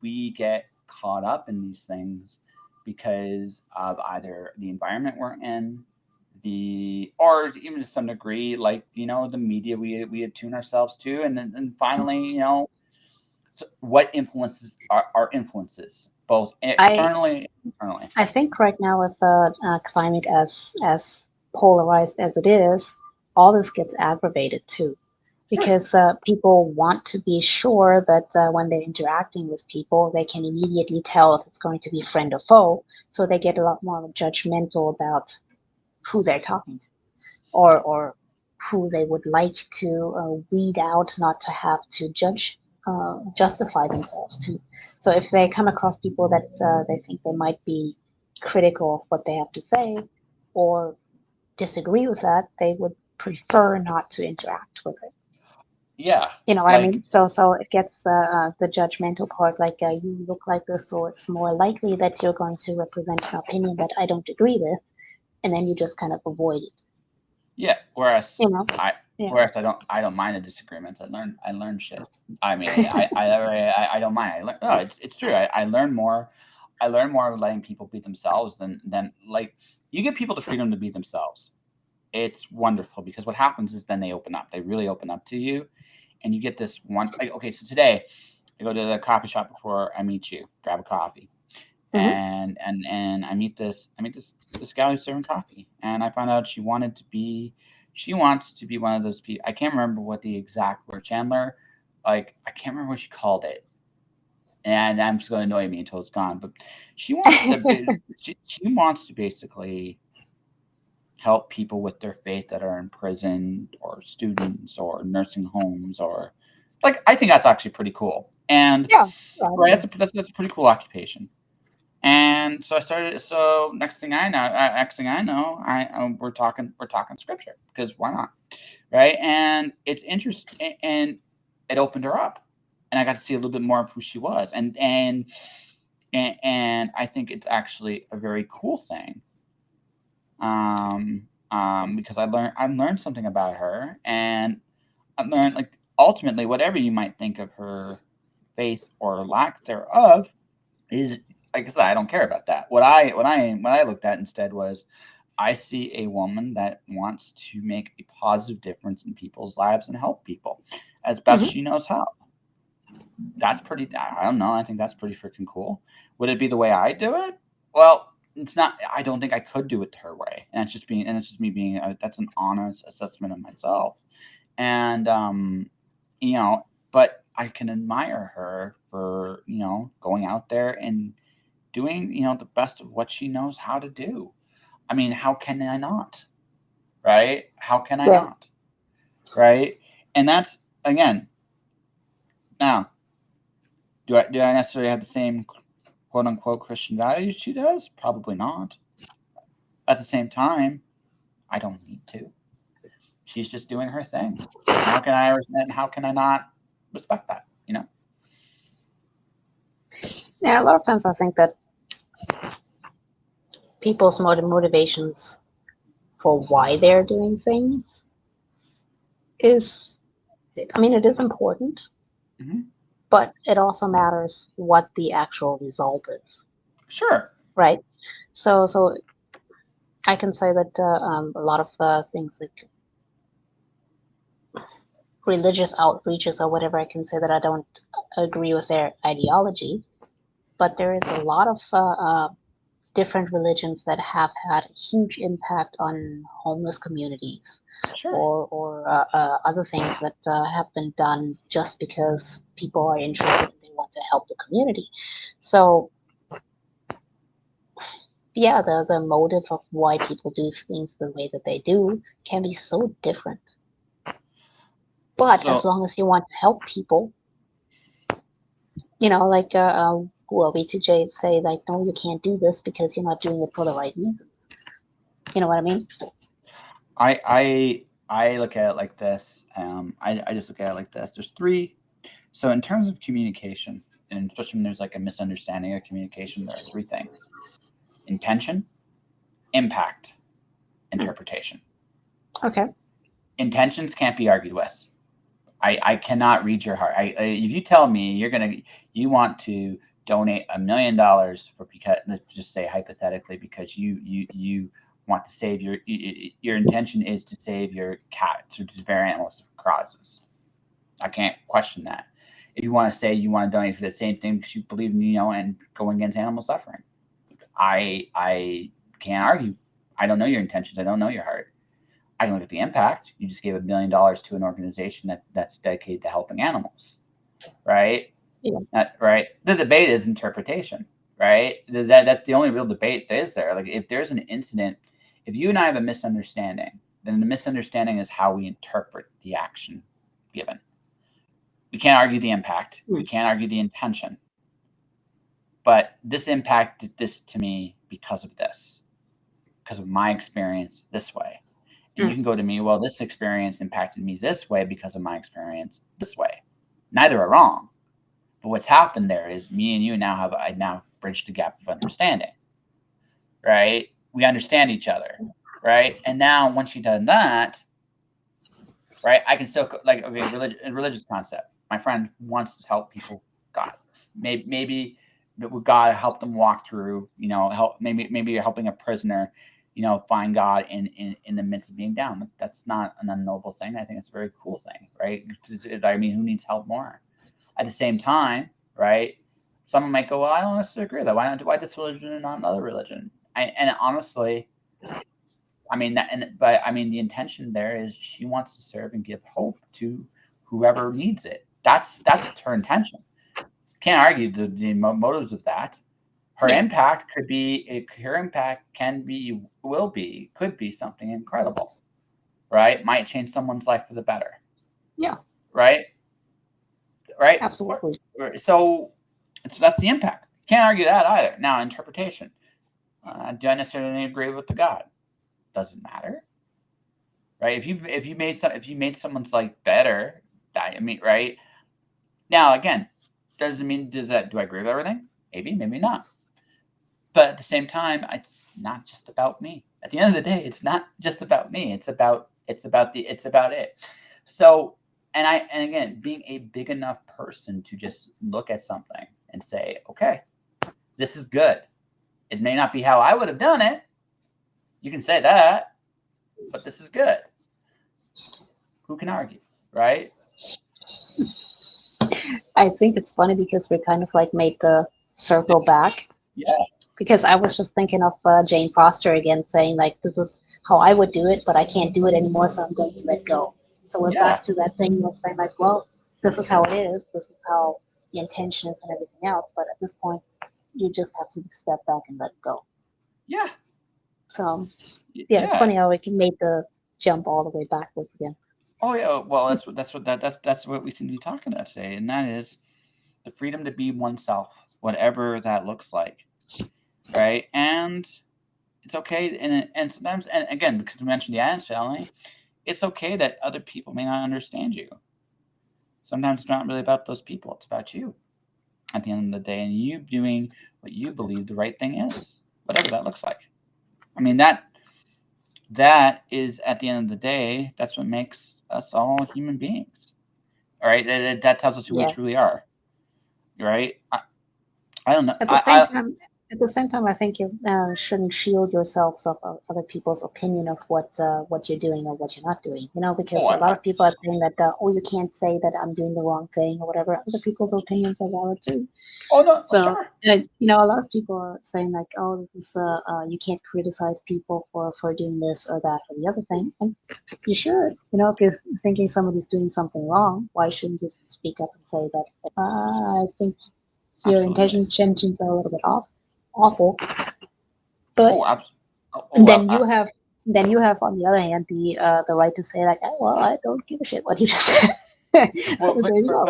we get caught up in these things because of either the environment we're in, or even to some degree, like, the media we attune ourselves to, and then finally, what influences our influences, both I externally and internally. I think right now with the climate as polarized as it is, all this gets aggravated too, Sure. because people want to be sure that when they're interacting with people, they can immediately tell if it's going to be friend or foe. So they get a lot more judgmental about who they're talking to, or who they would like to weed out, not to have to justify themselves to. So if they come across people that they think they might be critical of what they have to say, or disagree with that, they would prefer not to interact with it. Yeah. You know what I Like, mean? So it gets the judgmental part, like you look like this, so it's more likely that you're going to represent an opinion that I don't agree with, and then you just kind of avoid it. yeah. You know? Yeah. Whereas I don't mind the disagreements. I learn shit. I mean, I don't mind. No, it's true. I learn more. I learn more letting people be themselves than like, you give people the freedom to be themselves. It's wonderful because what happens is then they open up. They really open up to you, and you get this one. Like, okay, so today I go to the coffee shop before I meet you, grab a coffee, Hmm. and I meet this gal who's serving coffee, and I found out she wants to be one of those people. I can't remember what the exact word, Chandler. Like, I can't remember what she called it, and I'm just going to annoy me until it's gone. But she wants to basically help people with their faith that are in prison, or students, or nursing homes, or, like, I think that's actually pretty cool. And Yeah, yeah, I right, agree. that's a pretty cool occupation. And so I started. So next thing I know, we're talking scripture, because why not, right? And it's interesting, and it opened her up, and I got to see a little bit more of who she was, and I think it's actually a very cool thing, because I learned something about her, and I learned, like, ultimately, whatever you might think of her faith or lack thereof, is, like I said, I don't care about that. What I looked at instead was, I see a woman that wants to make a positive difference in people's lives and help people as best Hmm. she knows how. That's pretty. I don't know. I think that's pretty freaking cool. Would it be the way I do it? Well, it's not. I don't think I could do it her way, and it's just me being. That's an honest assessment of myself, and but I can admire her for going out there and doing the best of what she knows how to do. I mean, how can I not? Right? How can I Yeah. not? Right? And that's, again, now, do I necessarily have the same quote unquote Christian values she does? Probably not. At the same time, I don't need to. She's just doing her thing. And how can I not respect that? Yeah, a lot of times I think that people's motivations for why they're doing things is, I mean, it is important, Hmm. but it also matters what the actual result is, Sure. right? So I can say that a lot of things like religious outreaches or whatever, I can say that I don't agree with their ideology, but there is a lot of different religions that have had a huge impact on homeless communities Sure. or other things that have been done just because people are interested and they want to help the community. So yeah, the motive of why people do things the way that they do can be so different. But as So long as you want to help people, like well, B2J say like, no, you can't do this because you're not doing it for the right reason. You know what I mean? I look at it like this. I just look at it like this. There's three. So in terms of communication, and especially when there's like a misunderstanding of communication, there are three things: intention, impact, interpretation. Okay. Intentions can't be argued with. I cannot read your heart. If you tell me you want to donate $1 million for, because let's just say hypothetically, because you want to save your intention is to save your cat to spare animals causes. I can't question that. If you want to say you want to donate for the same thing because you believe in, and going against animal suffering, I can't argue. I don't know your intentions. I don't know your heart. I can look at the impact. You just gave $1 million to an organization that's dedicated to helping animals, right? Yeah. Right. The debate is interpretation, right? That's the only real debate that is there. Like, if there's an incident, if you and I have a misunderstanding, then the misunderstanding is how we interpret the action given. We can't argue the impact. We can't argue the intention. But this impact did this to me because of this, because of my experience this way. And you can go to me, well, this experience impacted me this way because of my experience this way. Neither are wrong. But what's happened there is me and you I now bridged the gap of understanding, right? We understand each other, right? And now once you've done that, right, I can still, like, okay, religious concept. My friend wants to help people God. Maybe God help them walk through, help, maybe you're helping a prisoner, find God in the midst of being down. That's not an unknowable thing. I think it's a very cool thing, right? I mean, who needs help more? At the same time, right, someone might go, well, I don't necessarily agree with that. Why this religion and not another religion? And honestly, I mean, but I mean, the intention there is she wants to serve and give hope to whoever needs it. That's her intention. Can't argue the motives of that. Her impact could be, could be something incredible, right? Might change someone's life for the better. Yeah. Right. Absolutely. So that's the impact. Can't argue that either. Now, interpretation. Do I necessarily agree with the God? Doesn't matter, right? If you made someone's life better, right? Now, again, do I agree with everything? Maybe, maybe not. But at the same time, it's not just about me. At the end of the day, it's not just about me. It's about it. So, and again, being a big enough person to just look at something and say, okay, this is good. It may not be how I would have done it. You can say that, but this is good. Who can argue, right? I think it's funny because we kind of like made the circle back. Yeah. Because I was just thinking of Jane Foster again, saying like, this is how I would do it, but I can't do it anymore, so I'm going to let go. So we're back to that thing of saying like, well, this is how it is. This is how the intention is and everything else. But at this point, you just have to step back and let it go. Yeah. So it's funny how we can make the jump all the way backwards again. Oh yeah. Well, that's what we seem to be talking about today, and that is the freedom to be oneself, whatever that looks like, right? And it's okay, and sometimes, and again, because we mentioned the Addams Family, it's okay that other people may not understand you. Sometimes it's not really about those people; it's about you. At the end of the day, and you doing what you believe the right thing is, whatever that looks like. I mean, that is, at the end of the day, that's what makes us all human beings. All right, that tells us who we truly are. Right? I don't know. At the same time, at the same time, I think you shouldn't shield yourselves of other people's opinion of what you're doing or what you're not doing. You know, because Oh, a lot of people are saying that oh, you can't say that I'm doing the wrong thing or whatever. Other people's opinions are valid too. oh no, So, sure. you know, a lot of people are saying like, oh, this is you can't criticize people for doing this or that or the other thing, and you should, you know, if you're thinking somebody's doing something wrong, why shouldn't you speak up and say that I think your Absolutely. intentions are a little bit awful, but Oh, oh, then you have on the other hand the right to say like, oh, well, I don't give a shit what you just said. well, So there you go.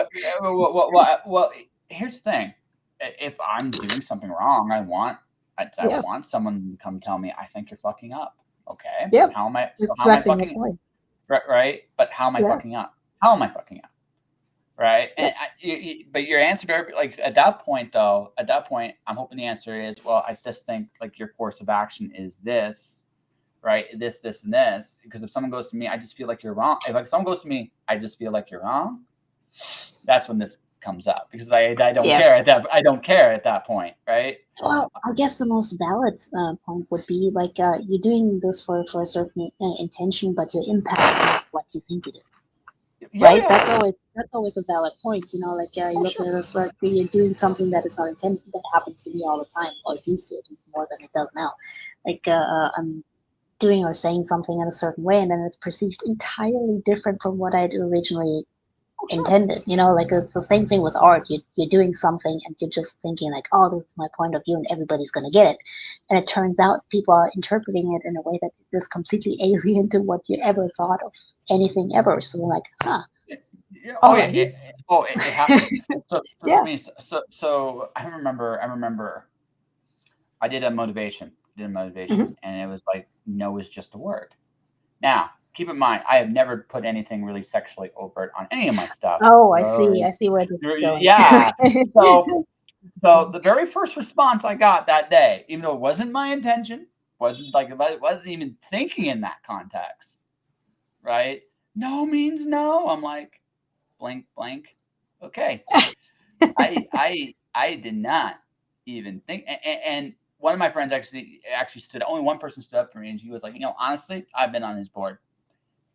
well, here's the thing. If I'm doing something wrong, I Yeah, want someone to come tell me I think you're fucking up. Okay, yeah, how am I? So how am I reflecting your fucking point. right? But how am I Yeah, fucking up? How am I fucking up? Right? yeah, And but your answer, like at that point, though, at that point, I'm hoping the answer is, well, I just think like your course of action is this, right? This, and this. Because if someone goes to me, I just feel like you're wrong. If like someone goes to me, I just feel like you're wrong. That's when this comes up because I don't yeah. care at that I don't care at that point, right? Well, I guess the most valid point would be like you're doing this for a certain intention, but your impact is not what you think it is. Yeah, Right? yeah. That's always a valid point. You know, like you Oh, look at sure. it as like you're doing something that is not intended. That happens to me all the time, or it used to more than it does now. Like I'm doing or saying something in a certain way, and then it's perceived entirely different from what I'd originally Oh, sure. intended. You know, like it's the same thing with art. You're doing something, and you're just thinking like, oh, this is my point of view, and everybody's gonna get it. And it turns out people are interpreting it in a way that is completely alien to what you ever thought of anything ever. So like, huh, Yeah. Oh, yeah. alrighty. It happens. So for Yeah. me, so I remember I did a Hmm. motivation, and it was like no is just a word. Now, keep in mind, I have never put anything really sexually overt on any of my stuff. Oh, I see. I see where this is going. Yeah. So so the very first response I got that day, even though it wasn't my intention, wasn't even thinking in that context, right? No means no. I'm like, blank, blank. Okay. I did not even think, and one of my friends actually stood. Only one person stood up for me, and he was like, honestly, I've been on his board.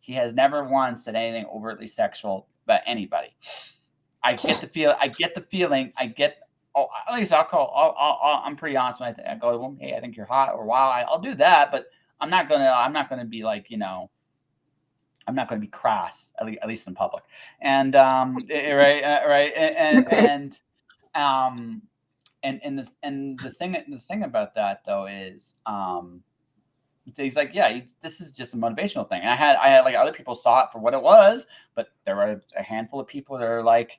He has never once said anything overtly sexual about anybody. I get the feeling. I get. Oh, at least I'll call. I'm pretty honest when I go to him. Hey, I think you're hot, or wow, I'll do that. But I'm not gonna be like I'm not going to be crass, at least in public. And right, right, um, the thing about that though is he's like, yeah, this is just a motivational thing. And I had like other people saw it for what it was, but there were a handful of people that are like,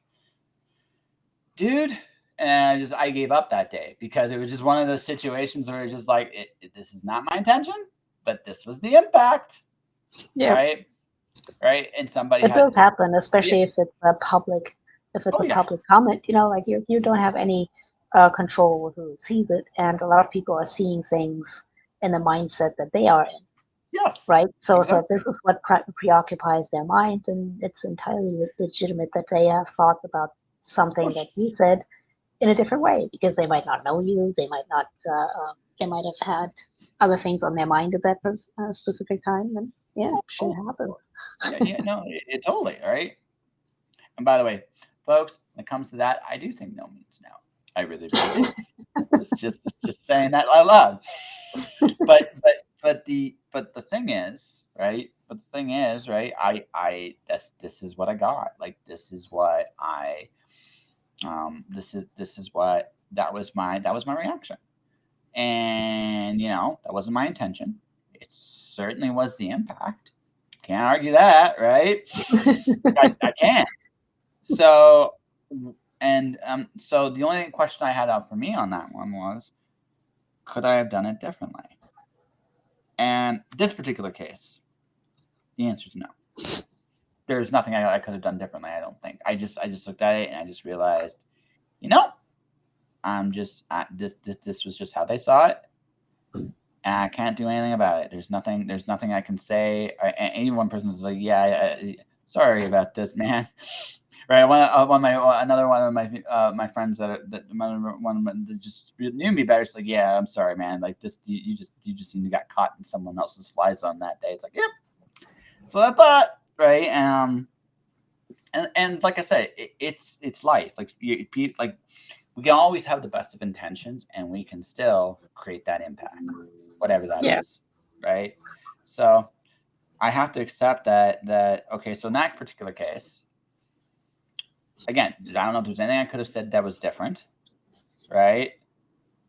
dude. And I gave up that day because it was just one of those situations where it's just like, this is not my intention, but this was the impact, Yeah. right? Right? And somebody It had does this. happen, Yeah. especially if it's Oh a yeah. public comment. You know, like you don't have any control over who sees it, and a lot of people are seeing things in the mindset that they are in, Yes. right? So if this Exactly. is what preoccupies their mind, then it's entirely legitimate that they have thoughts about Oh, something that you said in a different way because they might not know you, they might have had other things on their mind at that specific time, and yeah, shit oh, happens. yeah, yeah, no, it totally, right? And by the way, folks, when it comes to that, I do think no means no. I really, really do. Just saying that out loud. But the thing is, right? But the thing is, right? This is what I got. Like this is what I this is what that was my reaction. And that wasn't my intention. It certainly was the impact. Can't argue that, right? I can't. So, so the only question I had out for me on that one was, could I have done it differently? And this particular case, the answer is no. There's nothing I could have done differently. I don't think. I just looked at it and I just realized, you know, this was just how they saw it, and I can't do anything about it. There's nothing I can say. Any one person is like, yeah, sorry about this, man. Right. Another one of my friends that just knew me better. It's like, yeah, I'm sorry, man. Like this, you just seem to got caught in someone else's fly zone that day. It's like, yep. That's what I thought, right? And like I said, it's life. Like like we can always have the best of intentions, and we can still create that impact, whatever that Yeah. is, right? So I have to accept that. Okay, so in that particular case, again, I don't know if there's anything I could have said that was different, right?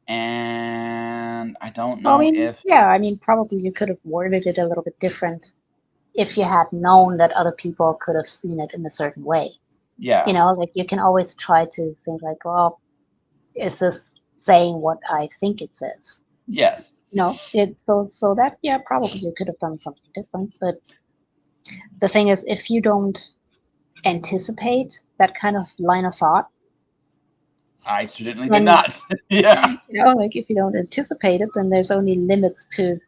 And I don't Well, I know mean, if yeah, I mean, probably you could have worded it a little bit different if you had known that other people could have seen it in a certain way. yeah, Like you can always try to think like, well, is this saying what I think it says? yes, So that, yeah, probably you could have done something different. But the thing is, if you don't anticipate that kind of line of thought, I certainly did then not. Yeah, like if you don't anticipate it, then there's only limits to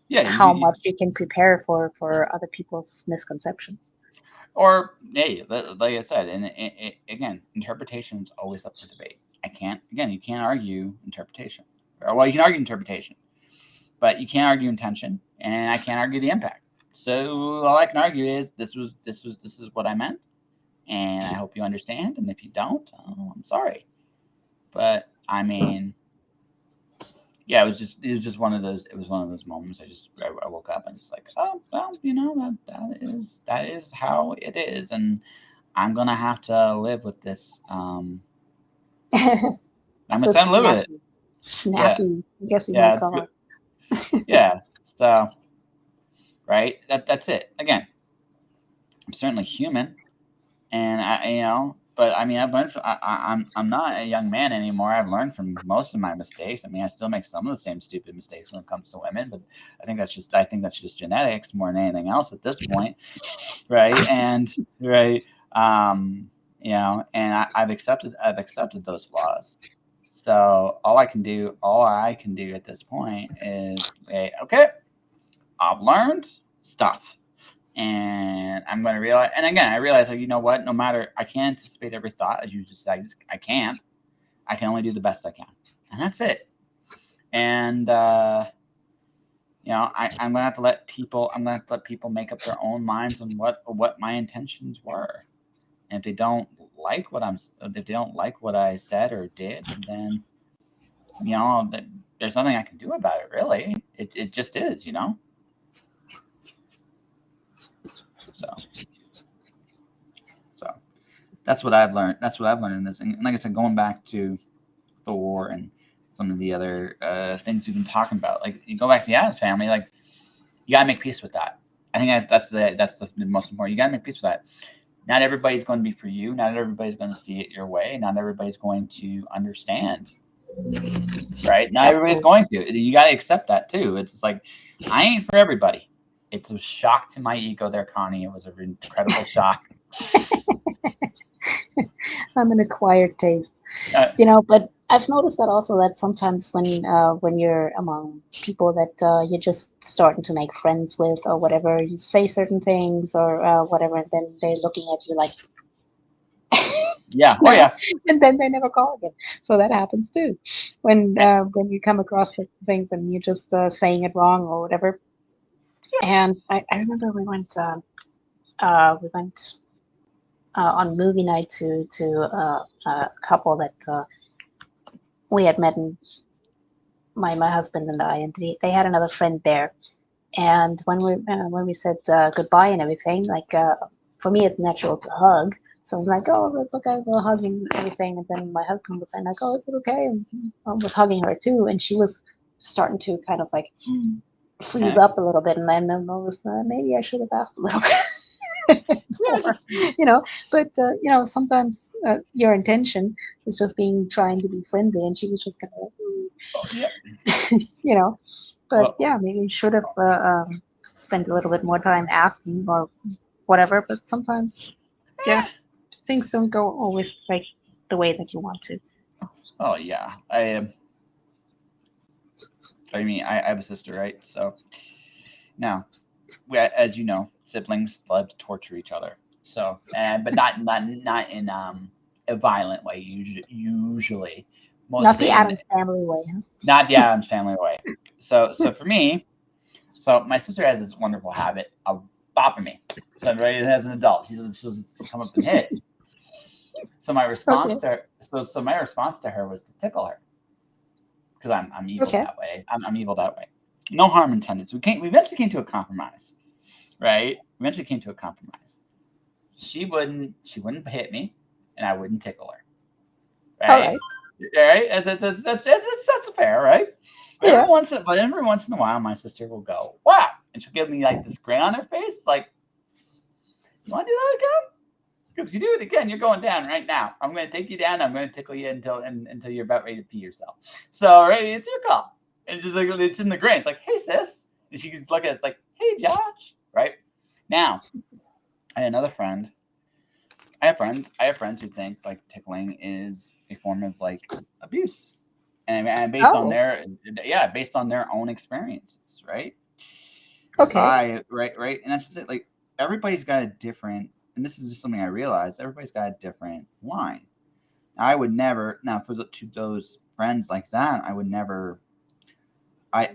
yeah, how much you can prepare for other people's misconceptions. or hey, like I said, and again, interpretation is always up for debate. You can't argue interpretation. Or, well, you can argue interpretation, but you can't argue intention, and I can't argue the impact. So all I can argue is this is what I meant, and I hope you understand. And if you don't, I'm sorry. But I mean, yeah, it was just one of those. It was one of those moments. I woke up and just like, oh well, that is how it is, and I'm gonna have to live with this. I'm The gonna live with it. Yeah, snappy, I guess you might yeah, it's call good. it. Yeah. So right, that's it. Again, I'm certainly human, and but I mean, I've learned. I'm not a young man anymore. I've learned from most of my mistakes. I mean, I still make some of the same stupid mistakes when it comes to women, but I think that's just genetics more than anything else at this point, right? And right, and I've accepted those flaws. So all I can do at this point is, hey, okay, I've learned stuff. And I'm going to realize, and again, I realize, like, you know what, no matter, I can't anticipate every thought, as you just said, I can't. I can only do the best I can. And that's it. And, I'm going to have to let people, make up their own minds on what my intentions were. And if they don't like if they don't like what I said or did, then, there's nothing I can do about it, really. It just is, So that's what I've learned. That's what I've learned in this. And like I said, going back to Thor and some of the other things we've been talking about, like you go back to the Addams family, like you gotta make peace with that. I think that's the most important. You gotta make peace with that. Not everybody's going to be for you. Not everybody's going to see it your way. Not everybody's going to understand. Right? Not everybody's going to. You gotta accept that too. It's just like I ain't for everybody. It's a shock to my ego there, Connie. It was an incredible shock. I'm an acquired taste, but I've noticed that also that sometimes when you're among people that you're just starting to make friends with or whatever, you say certain things or whatever, and then they're looking at you like, yeah, oh yeah, and then they never call again. So that happens too, when you come across certain things and you're just saying it wrong or whatever. And I remember we went on movie night to a couple that we had met, and my husband and I, and they had another friend there. And when we said goodbye and everything, like for me, it's natural to hug. So I'm like, oh, it's okay, we're hugging and everything. And then my husband was like, oh, is it okay? And I was hugging her too, and she was starting to kind of like freeze up a little bit. And then I was maybe I should have asked a little bit. More, but sometimes your intention is just trying to be friendly, and she was just kind of like, but yeah, maybe you should have spent a little bit more time asking or whatever. But sometimes, yeah, things don't go always like the way that you want to. Oh yeah, I mean, I have a sister, right? So now, as you know, siblings love to torture each other. So, but not in a violent way. Usually, Not mostly the Adams Family way, huh? not the Adams Family way. So for me, so my sister has this wonderful habit of bopping me. So right as an adult, she'll come up and hit. So my response Okay. to her, my response to her was to tickle her because I'm evil Okay. that way. I'm evil that way. No harm intended. So we eventually came to a compromise, right? We eventually came to a compromise. She wouldn't hit me, and I wouldn't tickle her, All right? right. Right? That's fair, right? But Yeah. every once in a while, my sister will go, "Wow!" and she'll give me like this grin on her face, like, "You want to do that again? Because if you do it again, you're going down right now. I'm going to take you down. I'm going to tickle you until you're about ready to pee yourself. So, right, it's your call." And just like it's in the grin. It's like, "Hey, sis," and she can look at it. It's like, "Hey, Josh." Right now, I had another friend. I have friends who think like tickling is a form of like abuse, and based on Oh, their own experiences, right? okay. Right, and that's just it. Like everybody's got a different, and this is just something I realized. Everybody's got a different line. I would never now to those friends like that. I would never.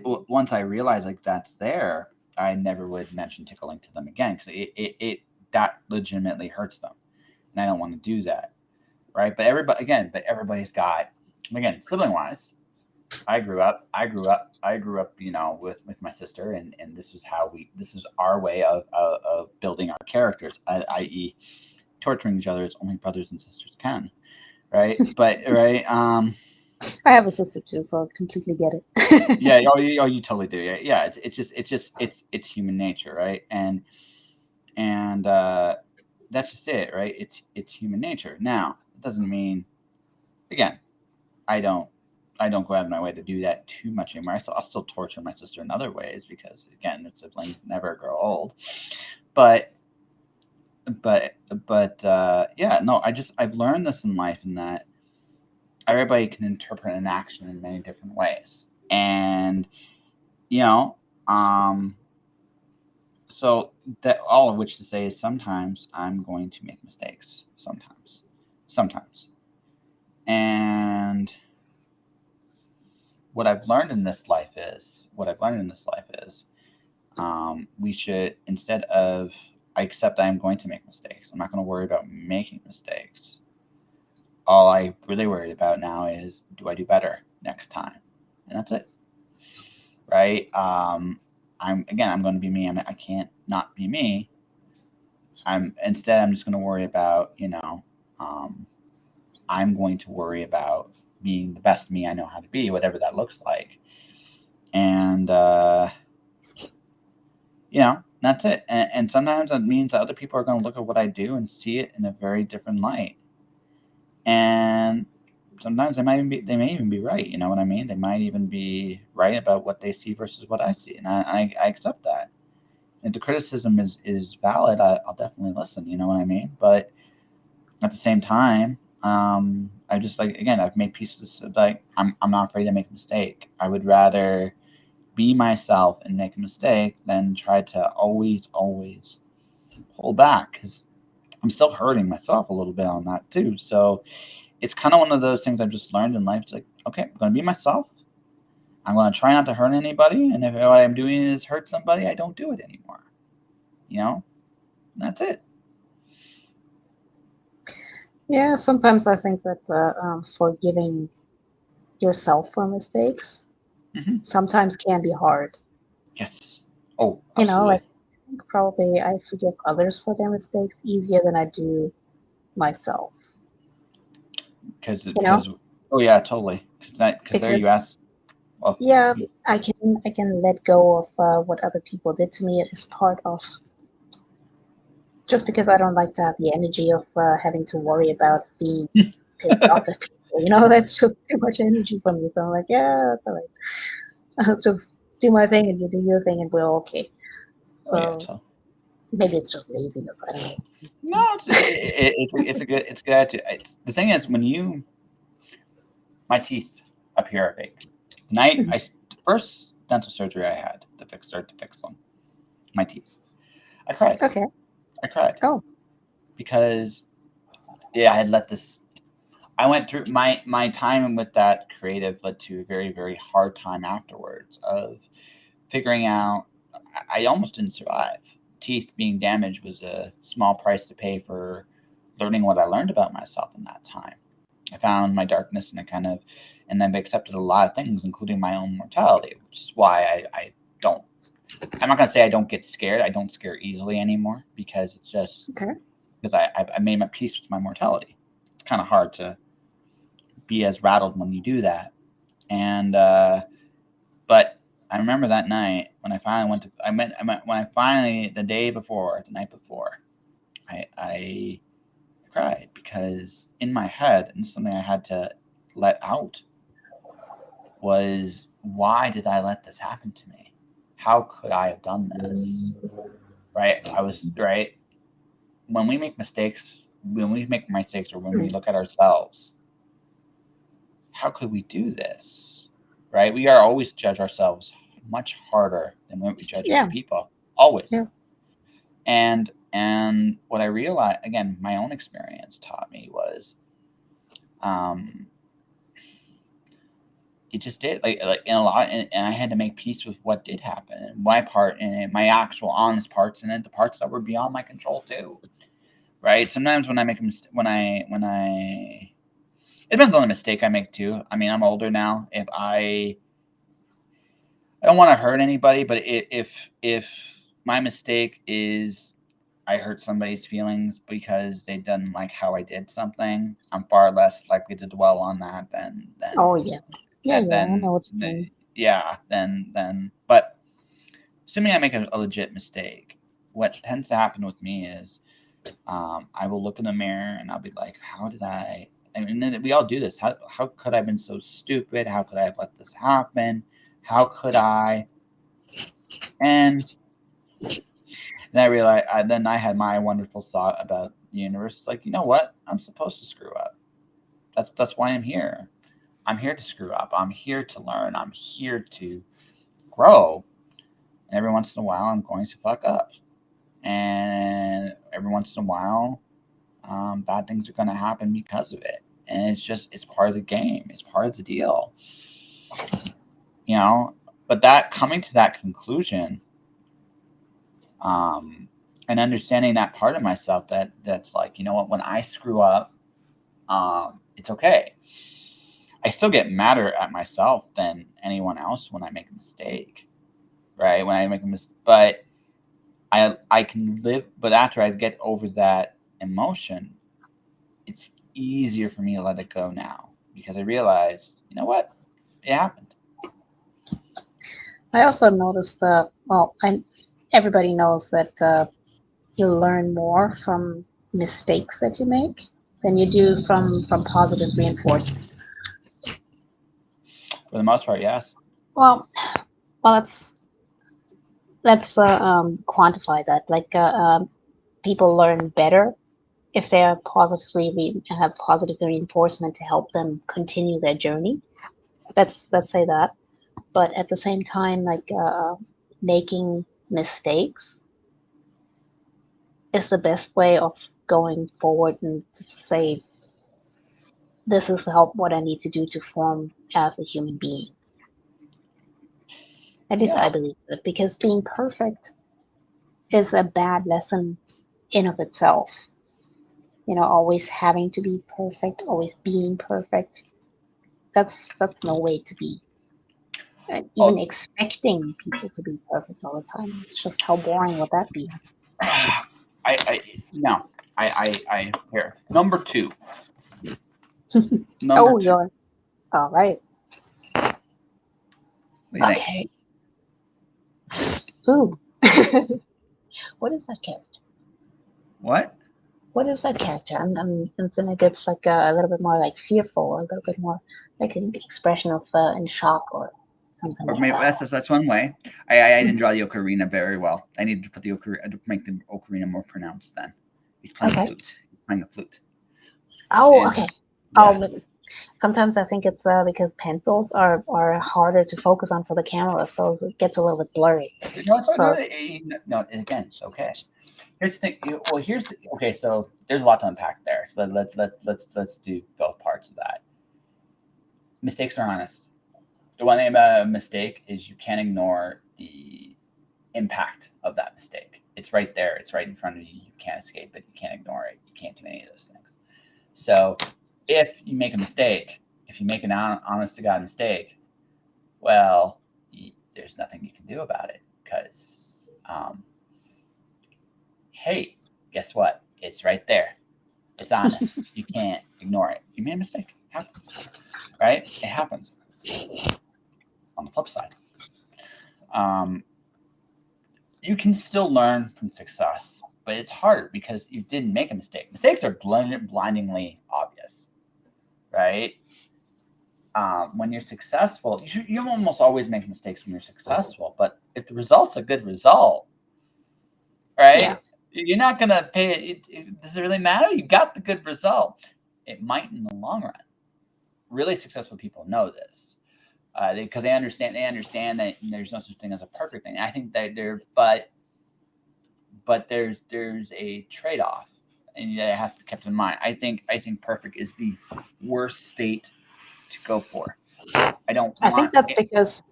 Once I realized like that's there, I never would mention tickling to them again because it that legitimately hurts them, and I don't want to do that, right? But everybody's got again sibling wise. I grew up, with my sister, and this is our way of building our characters, i.e., torturing each other as only brothers and sisters can, right? But right, I have a sister too, so I completely get it. yeah, you totally do, yeah. It's human nature, right? And that's just it, right? It's human nature. Now, it doesn't mean again, I don't go out of my way to do that too much anymore. I'll still torture my sister in other ways because again, siblings never grow old. But yeah, no, I've learned this in life in that everybody can interpret an action in many different ways. And you know, um so that all of which to say is sometimes I'm going to make mistakes. Sometimes. Sometimes. And what I've learned in this life is we should instead of I accept I'm going to make mistakes. I'm not going to worry about making mistakes. All I really worry about now is do I do better next time, and that's it, right? I'm going to be me. I can't not be me. I'm just going to worry about um, I'm going to worry about being the best me I know how to be, whatever that looks like, and that's it. And sometimes that means that other people are going to look at what I do and see it in a very different light. And sometimes they may even be right. You know what I mean? They might even be right about what they see versus what I see, and I accept that. If the criticism is valid, I'll definitely listen. You know what I mean? But at the same time, I just like again, I've made peace with like I'm not afraid to make a mistake. I would rather be myself and make a mistake than try to always pull back because I'm still hurting myself a little bit on that too. So it's kind of one of those things I've just learned in life. It's like, okay, I'm going to be myself. I'm going to try not to hurt anybody. And if what I'm doing is hurt somebody, I don't do it anymore. And that's it. Yeah, sometimes I think that forgiving yourself for mistakes Hmm. sometimes can be hard. Yes. Oh, Like absolutely. I think probably I forgive others for their mistakes easier than I do myself. You know, Because oh yeah, totally. Because there you because ask. Well, yeah, I can let go of what other people did to me as part of just because I don't like to have the energy of having to worry about being pissed off at people. That's just too much energy for me. So I'm like, yeah, that's all right. I'll just do my thing and you do your thing and we're okay. oh yeah, So maybe it's just laziness. I don't know. no, it's a good attitude. The thing is, my teeth up here are big. Mhm. The first dental surgery I had to fix them, my teeth. I cried. Okay. I cried. Oh. because I had let this. I went through my time with that creative led to a very, very hard time afterwards of figuring out. I almost didn't survive. Teeth being damaged was a small price to pay for learning what I learned about myself in that time. I found my darkness and then accepted a lot of things, including my own mortality, which is why I don't. I'm not gonna say I don't get scared. I don't scare easily anymore because it's just Okay. because I made my peace with my mortality. It's kind of hard to be as rattled when you do that. And but I remember that night when I finally went to when I finally the night before, I cried because in my head, and something I had to let out was, why did I let this happen to me? How could I have done this? Right? I was right. When we make mistakes, or when we look at ourselves, how could we do this? Right? We are always judge ourselves much harder than when we judge Yeah. other people. Always. Yeah. And what I realized, again, my own experience taught me was, it just did like in a lot, and I had to make peace with what did happen, and my part in it, my actual honest parts in it, the parts that were beyond my control too. Right? Sometimes when I make a mistake, it depends on the mistake I make too. I mean, I'm older now. If I don't want to hurt anybody, but if my mistake is I hurt somebody's feelings because they didn't like how I did something, I'm far less likely to dwell on that Oh yeah. Yeah, yeah. I know what you mean. but assuming I make a legit mistake, what tends to happen with me is I will look in the mirror and I'll be like, how did I? And then we all do this. How could I have been so stupid? How could I have let this happen? How could I? And then I realized. Then I had my wonderful thought about the universe. It's like, you know what? I'm supposed to screw up. That's why I'm here. I'm here to screw up. I'm here to learn. I'm here to grow. And every once in a while, I'm going to fuck up. And every once in a while, bad things are going to happen because of it. And it's part of the game. It's part of the deal. You know, but that coming to that conclusion, and understanding that part of myself that's like, you know what, when I screw up, it's okay. I still get madder at myself than anyone else when I make a mistake, right? When I make a mistake, but I can live. But after I get over that emotion, it's easier for me to let it go now because I realize, you know what, it happened. I also noticed everybody knows that you learn more from mistakes that you make than you do from positive reinforcement. For the most part, yes. Well, let's quantify that. Like people learn better if they are have positive reinforcement to help them continue their journey. Let's say that. But at the same time, like making mistakes is the best way of going forward and say, this is what I need to do to form as a human being. At least I believe that, because being perfect is a bad lesson in of itself. Always having to be perfect, always being perfect. That's no way to be. And even expecting people to be perfect all the time. It's just, how boring would that be? I here. Number two. You're all right. Okay. Ooh. What is that character? What? What is that character? I'm thinking it gets like a little bit more like fearful, a little bit more like an expression of in shock or something. Or maybe that's one way. I didn't draw the ocarina very well. I need to put the ocarina to make the ocarina more pronounced. Then he's playing the flute. He's playing the flute. Oh, and, okay. Yeah. Sometimes I think it's because pencils are harder to focus on for the camera, so it gets a little bit blurry. No, it's So no. Again, it's okay. Here's the thing. Well, okay. So there's a lot to unpack there. So let's do both parts of that. Mistakes are honest. The one thing about a mistake is you can't ignore the impact of that mistake. It's right there. It's right in front of you. You can't escape it. You can't ignore it. You can't do any of those things. So if you make a mistake, if you make an honest to God mistake, well, there's nothing you can do about it because, hey, guess what? It's right there. It's honest. You can't ignore it. You made a mistake. It happens, right? It happens. On the flip side, um, you can still learn from success, but it's harder because you didn't make a mistake. Mistakes are blindingly obvious, right? When you're successful, you almost always make mistakes when you're successful. But if the result's a good result, right? yeah, You're not gonna pay it. Does it really matter? You got the good result. It might in the long run. Really successful people know this because they understand. They understand that there's no such thing as a perfect thing. I think that but there's a trade off, and it has to be kept in mind. I think perfect is the worst state to go for. I don't I think want that's it. because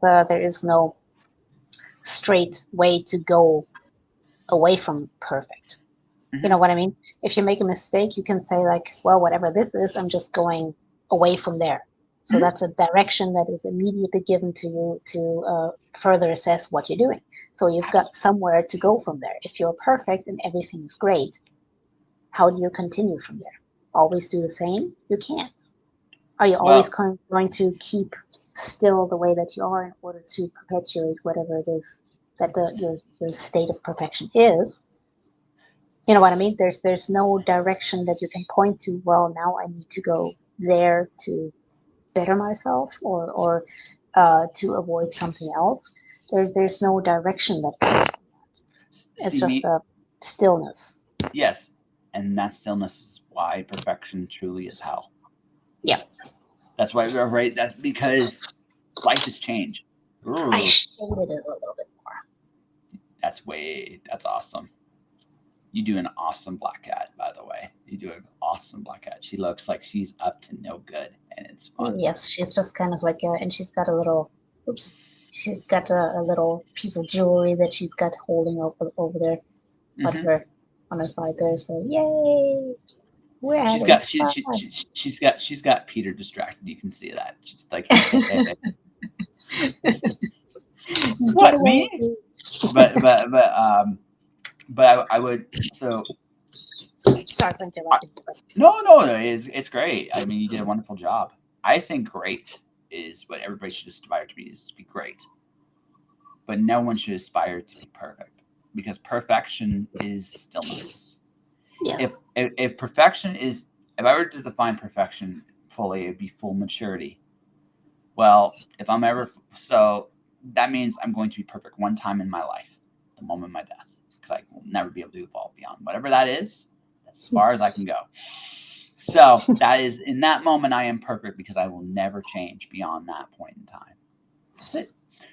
there is no straight way to go away from perfect. You know Mhm. what I mean? If you make a mistake, you can say like, well, whatever this is, I'm just going away from there. So Mhm. that's a direction that is immediately given to you to further assess what you're doing. So you've got somewhere to go from there. If you're perfect and everything is great, how do you continue from there? Always do the same? You can't. Are you always Well, going to keep still the way that you are in order to perpetuate whatever it is that your state of perfection is? You know what I mean? There's no direction that you can point to. Well, now I need to go there to better myself, or to avoid something else. There's no direction that comes from that. It's see just me. a stillness. Yes, and that stillness is why perfection truly is hell. Yeah, That's why we're right. That's because life has changed. I Ooh, shaded it a little bit more. that's awesome. You do an awesome black cat, by the way. You do an awesome black cat. She looks like she's up to no good, and it's fun. Yes, she's just kind of like and she's got a little, oops, she's got a little piece of jewelry that she's got holding over there on Hmm. her side there. So yay, we're She's having got fun. she's got Peter distracted. You can see that. She's like, Get what away. me? But but but um but I would so Sorry for I, interrupting you, but no, it's great. I mean, you did a wonderful job. I think great is what everybody should aspire to be, is to be great, but no one should aspire to be perfect because perfection is stillness. yes, If perfection is, if I were to define perfection fully, it'd be full maturity. Well, if I'm ever so, that means I'm going to be perfect one time in my life, the moment of my death, because I will never be able to evolve beyond whatever that is. That's as far as I can go. So that is, in that moment I am perfect because I will never change beyond that point in time. That's it.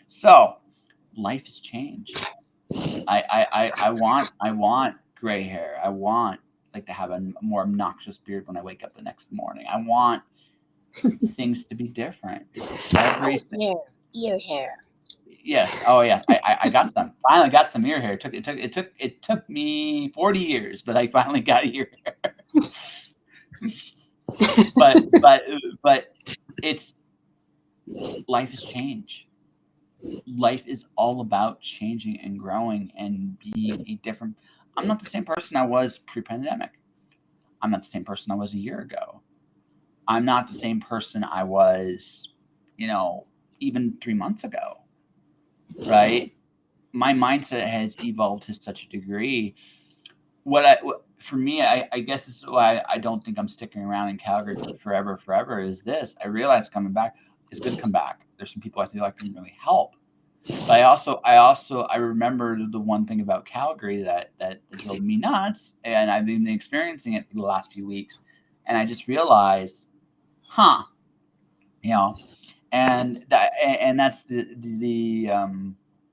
So life has changed. I want gray hair. I want like to have a more obnoxious beard when I wake up the next morning. I want things to be different. Every ear, ear hair. Yes. Oh, yes. I got some. Finally got some ear hair. It took me 40 years, but I finally got ear hair. But but but it's life has changed. Life is all about changing and growing and being a different. I'm not the same person I was pre-pandemic. I'm not the same person I was a year ago. I'm not the same person I was, you know, even 3 months ago. Right? My mindset has evolved to such a degree. For me, I guess this is why I don't think I'm sticking around in Calgary for forever. Forever is this. I realize coming back is good to come back. There's some people I feel like can really help, but I remember the one thing about Calgary that drove me nuts, and I've been experiencing it for the last few weeks. And I just realized, huh, you know, and that's the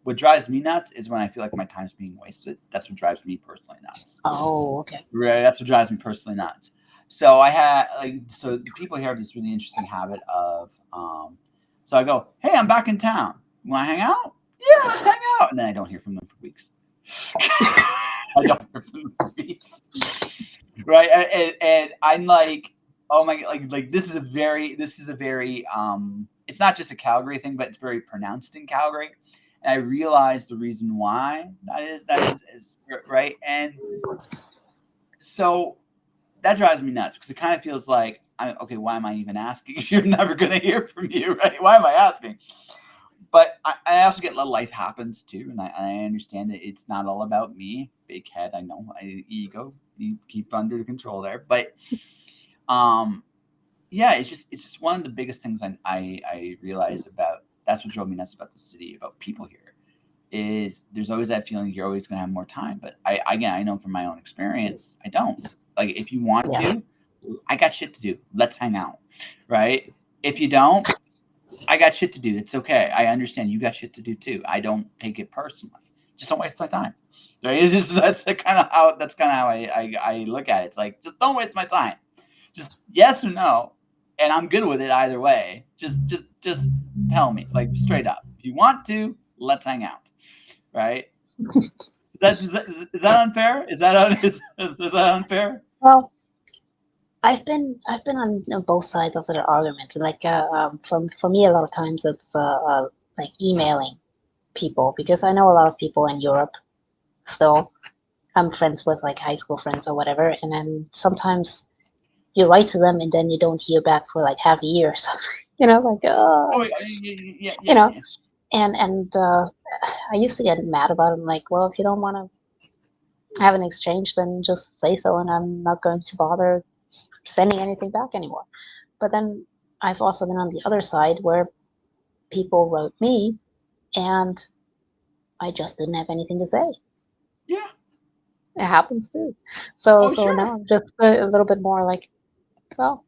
what drives me nuts is when I feel like my time's being wasted. That's what drives me personally nuts. Oh, okay. Right, that's what drives me personally nuts. So I had so people here have this really interesting habit of so I go, hey, I'm back in town. Want to hang out? Yeah, let's hang out. And then I don't hear from them for weeks. I don't hear from them for weeks. Right, and I'm like, oh my, like this is a very it's not just a Calgary thing, but it's very pronounced in Calgary. And I realized the reason why that is right. And so that drives me nuts because it kind of feels like, okay, why am I even asking if you're never going to hear from you, right? Why am I asking? But I also get life happens too, and I understand that it's not all about me. Big head, I know, ego, you keep under control there. But yeah, it's just one of the biggest things I realize about. That's what drove me nuts about the city, about people here. Is there's always that feeling you're always going to have more time, but I know from my own experience, I don't. Like if you want to, I got shit to do. Let's hang out, right? If you don't, I got shit to do. It's okay. I understand you got shit to do too. I don't take it personally. Just don't waste my time, right? It's just, that's kind of how I look at it. It's like just don't waste my time. Just yes or no, and I'm good with it either way. Just tell me, like straight up. If you want to, let's hang out. Right? Is that unfair? Is that unfair? Well, I've been on both sides of the argument. Like for me, a lot of times it's like emailing people because I know a lot of people in Europe still. I'm friends with like high school friends or whatever, and then sometimes you write to them and then you don't hear back for like half a year or something. Like yeah. And I used to get mad about it. I'm like, well, if you don't want to have an exchange, then just say so, and I'm not going to bother sending anything back anymore. But then I've also been on the other side where people wrote me, and I just didn't have anything to say. Yeah, it happens too. So sure. now I'm just a little bit more like, well,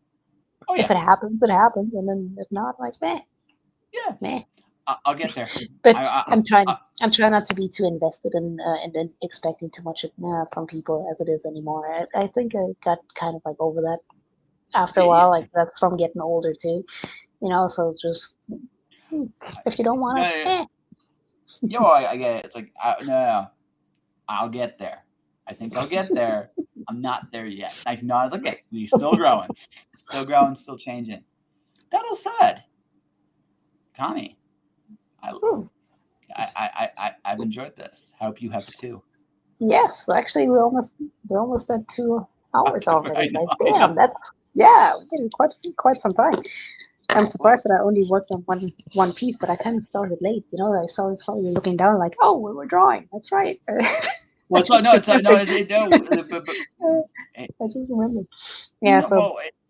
yeah. If it happens, it happens, and then if not, like, meh. Yeah, meh. I'll get there. But I'm trying not to be too invested in and then expecting too much from people as it is anymore. I think I got kind of like over that after a while. Like that's from getting older too, So just if you don't want it, I get it. It's like no, I'll get there. I think I'll get there. I'm not there yet. I was like, okay, you're still growing, still changing. That all said, Connie, I've enjoyed this. I hope you have too. Yes, actually, we're almost at 2 hours already. Damn, that's we're getting quite some time. I'm surprised that I only worked on one piece, but I kind of started late. I saw you looking down, like, oh, we were drawing. That's right. Well, I just remembered. Yeah.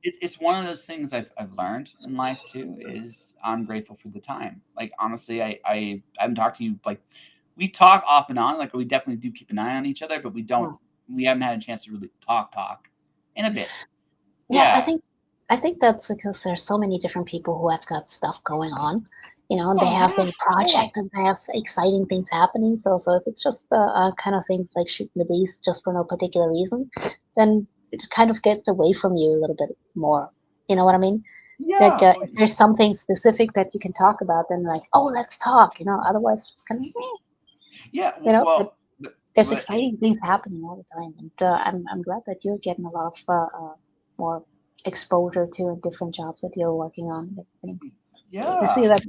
It's one of those things I've learned in life too. Is I'm grateful for the time. Like honestly, I haven't talked to you. Like we talk off and on. Like we definitely do keep an eye on each other, but we don't. We haven't had a chance to really talk in a bit. Yeah. I think that's because there's so many different people who have got stuff going on. And they have their project and they have exciting things happening. So if it's just kind of things like shooting the breeze just for no particular reason, then it kind of gets away from you a little bit more. You know what I mean? Yeah. Like if there's something specific that you can talk about, then like, oh, let's talk. Otherwise it's kind of yeah. There's exciting things happening all the time, and I'm glad that you're getting a lot of more exposure to different jobs that you're working on. Yeah. To see that.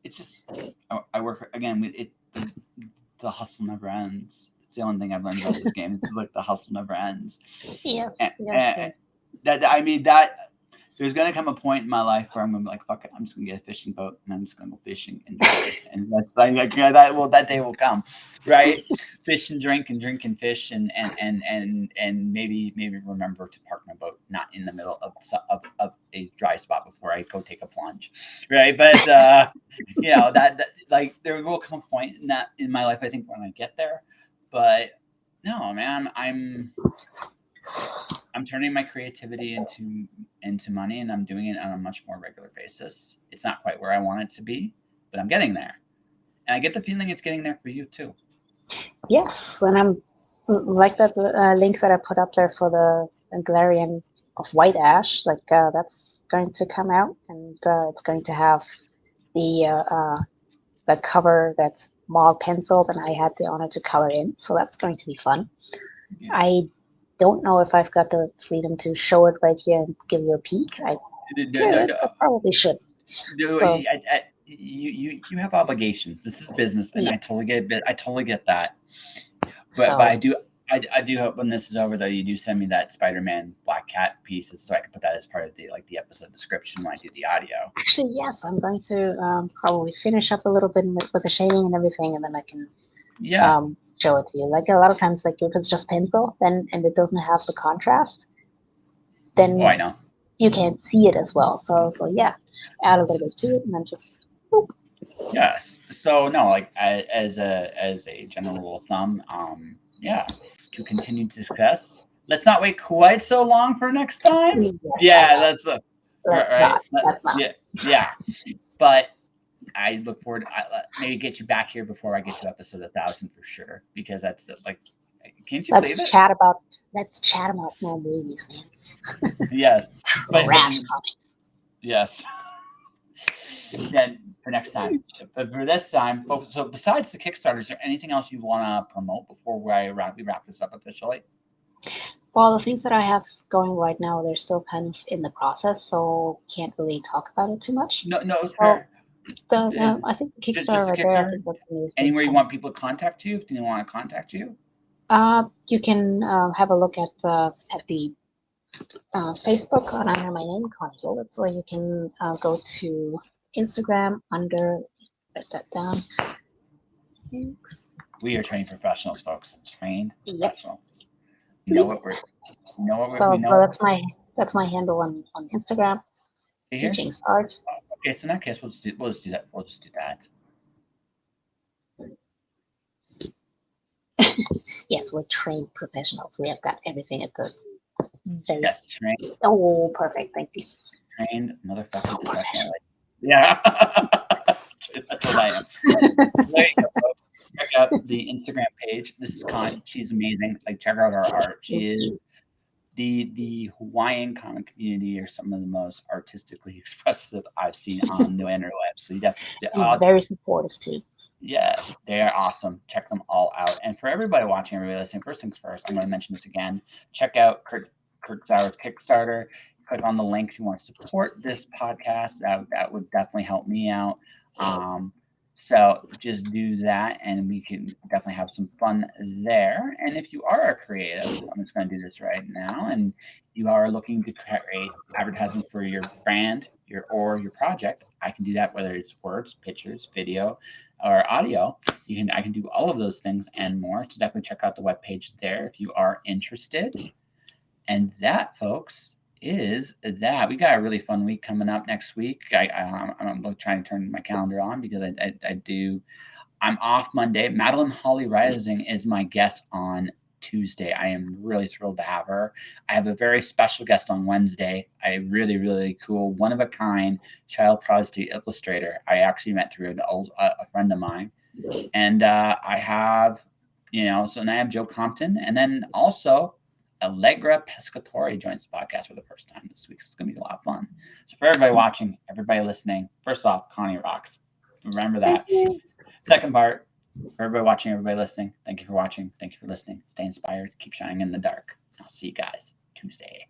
It's just I work again with it. The hustle never ends. It's the only thing I've learned about this game. It's just like the hustle never ends. Yeah. That there's gonna come a point in my life where I'm gonna be like, fuck it, I'm just gonna get a fishing boat and I'm just gonna go fishing and drink. And that's like that day will come, right? Fish and drink and fish and maybe remember to park my boat not in the middle of a dry spot before I go take a plunge, right? But that like there will come a point in my life I think when I get there, but no, man, I'm I'm turning my creativity into money, and I'm doing it on a much more regular basis. It's not quite where I want it to be, but I'm getting there. And I get the feeling it's getting there for you too. Yes, and I'm like that link that I put up there for the Galarian of White Ash. Like that's going to come out, and it's going to have the cover that's Mog penciled, and I had the honor to color in. So that's going to be fun. Yeah. I don't know if I've got the freedom to show it right here and give you a peek. I could, I probably should. No, So, you have obligations. This is business, and Yeah. I totally get that. But so I do hope when this is over though, you do send me that Spider-Man Black Cat pieces so I can put that as part of the episode description when I do the audio. actually, yes, I'm going to probably finish up a little bit with the shading and everything, and then I can Yeah. show it to you. Like a lot of times, like if it's just pencil, then and it doesn't have the contrast, then Oh, I know. you can't see it as well. So yeah, add a little bit to it, and then just boop. Yes. So no, like as a general rule of thumb, yeah, to continue success. Let's not wait quite so long for next time. Yes, Yeah, that's the let's right. not. That's not. Yeah. But I look forward. Maybe get you back here before I get to episode 1,000 for sure, because that's like, can't you Let's believe it? chat about more movies, man. Yes, but Rash comics. yes. Then for next time, but for this time, folks. So besides the Kickstarter, is there anything else you want to promote before we wrap this up officially? Well, the things that I have going right now, they're still kind of in the process, so can't really talk about it too much. No, it's So fair. I think the Just Kickstarter the right there. I Kickstarter. think that's the newest thing Anywhere you coming. want people to contact you? If they want to contact you, You can have a look at the Facebook under my name, Conny Jolitz, or you can go to Instagram under, write that down. we are trained professionals, folks. Trained Yep. professionals. We know what we're. So we know. that's my handle on Instagram. See here? Teaching art. Okay, so in that case, we'll just do that. We'll just do that. Yes, we're trained professionals. We have got everything at the very. Yes, trained. Oh, perfect. Thank you. Trained motherfucking professional. Yeah, that's what I am. So there you go, folks. Check out the Instagram page. This is Connie. She's amazing. Like, check out her art. She is the Hawaiian comic community are some of the most artistically expressive I've seen on the interweb. So you definitely very supportive too. Yes, they are awesome. Check them all out. And for everybody watching, everybody listening, first things first, I'm going to mention this again. Check out Kurt Sauer's Kickstarter. Click on the link if you want to support this podcast. That would definitely help me out. So just do that, and we can definitely have some fun there. And if you are a creative, I'm just going to do this right now, and you are looking to create advertisement for your brand, your project, I can do that, whether it's words, pictures, video, or audio. I can do all of those things and more. So definitely check out the webpage there if you are interested. And that, folks, is that. We got a really fun week coming up next week. I'm trying to turn my calendar on because I'm off Monday. Madeline Holly Rising is my guest on Tuesday. I am really thrilled to have her. I have a very special guest on Wednesday. A really, really cool, one of a kind child prodigy illustrator. I actually met through a friend of mine. And I have, so now I have Joe Compton, and then also Allegra Pescatore joins the podcast for the first time this week. So it's going to be a lot of fun. So for everybody watching, everybody listening, first off, Connie rocks. Remember that. Second part, for everybody watching, everybody listening, thank you for watching. Thank you for listening. Stay inspired. Keep shining in the dark. I'll see you guys Tuesday.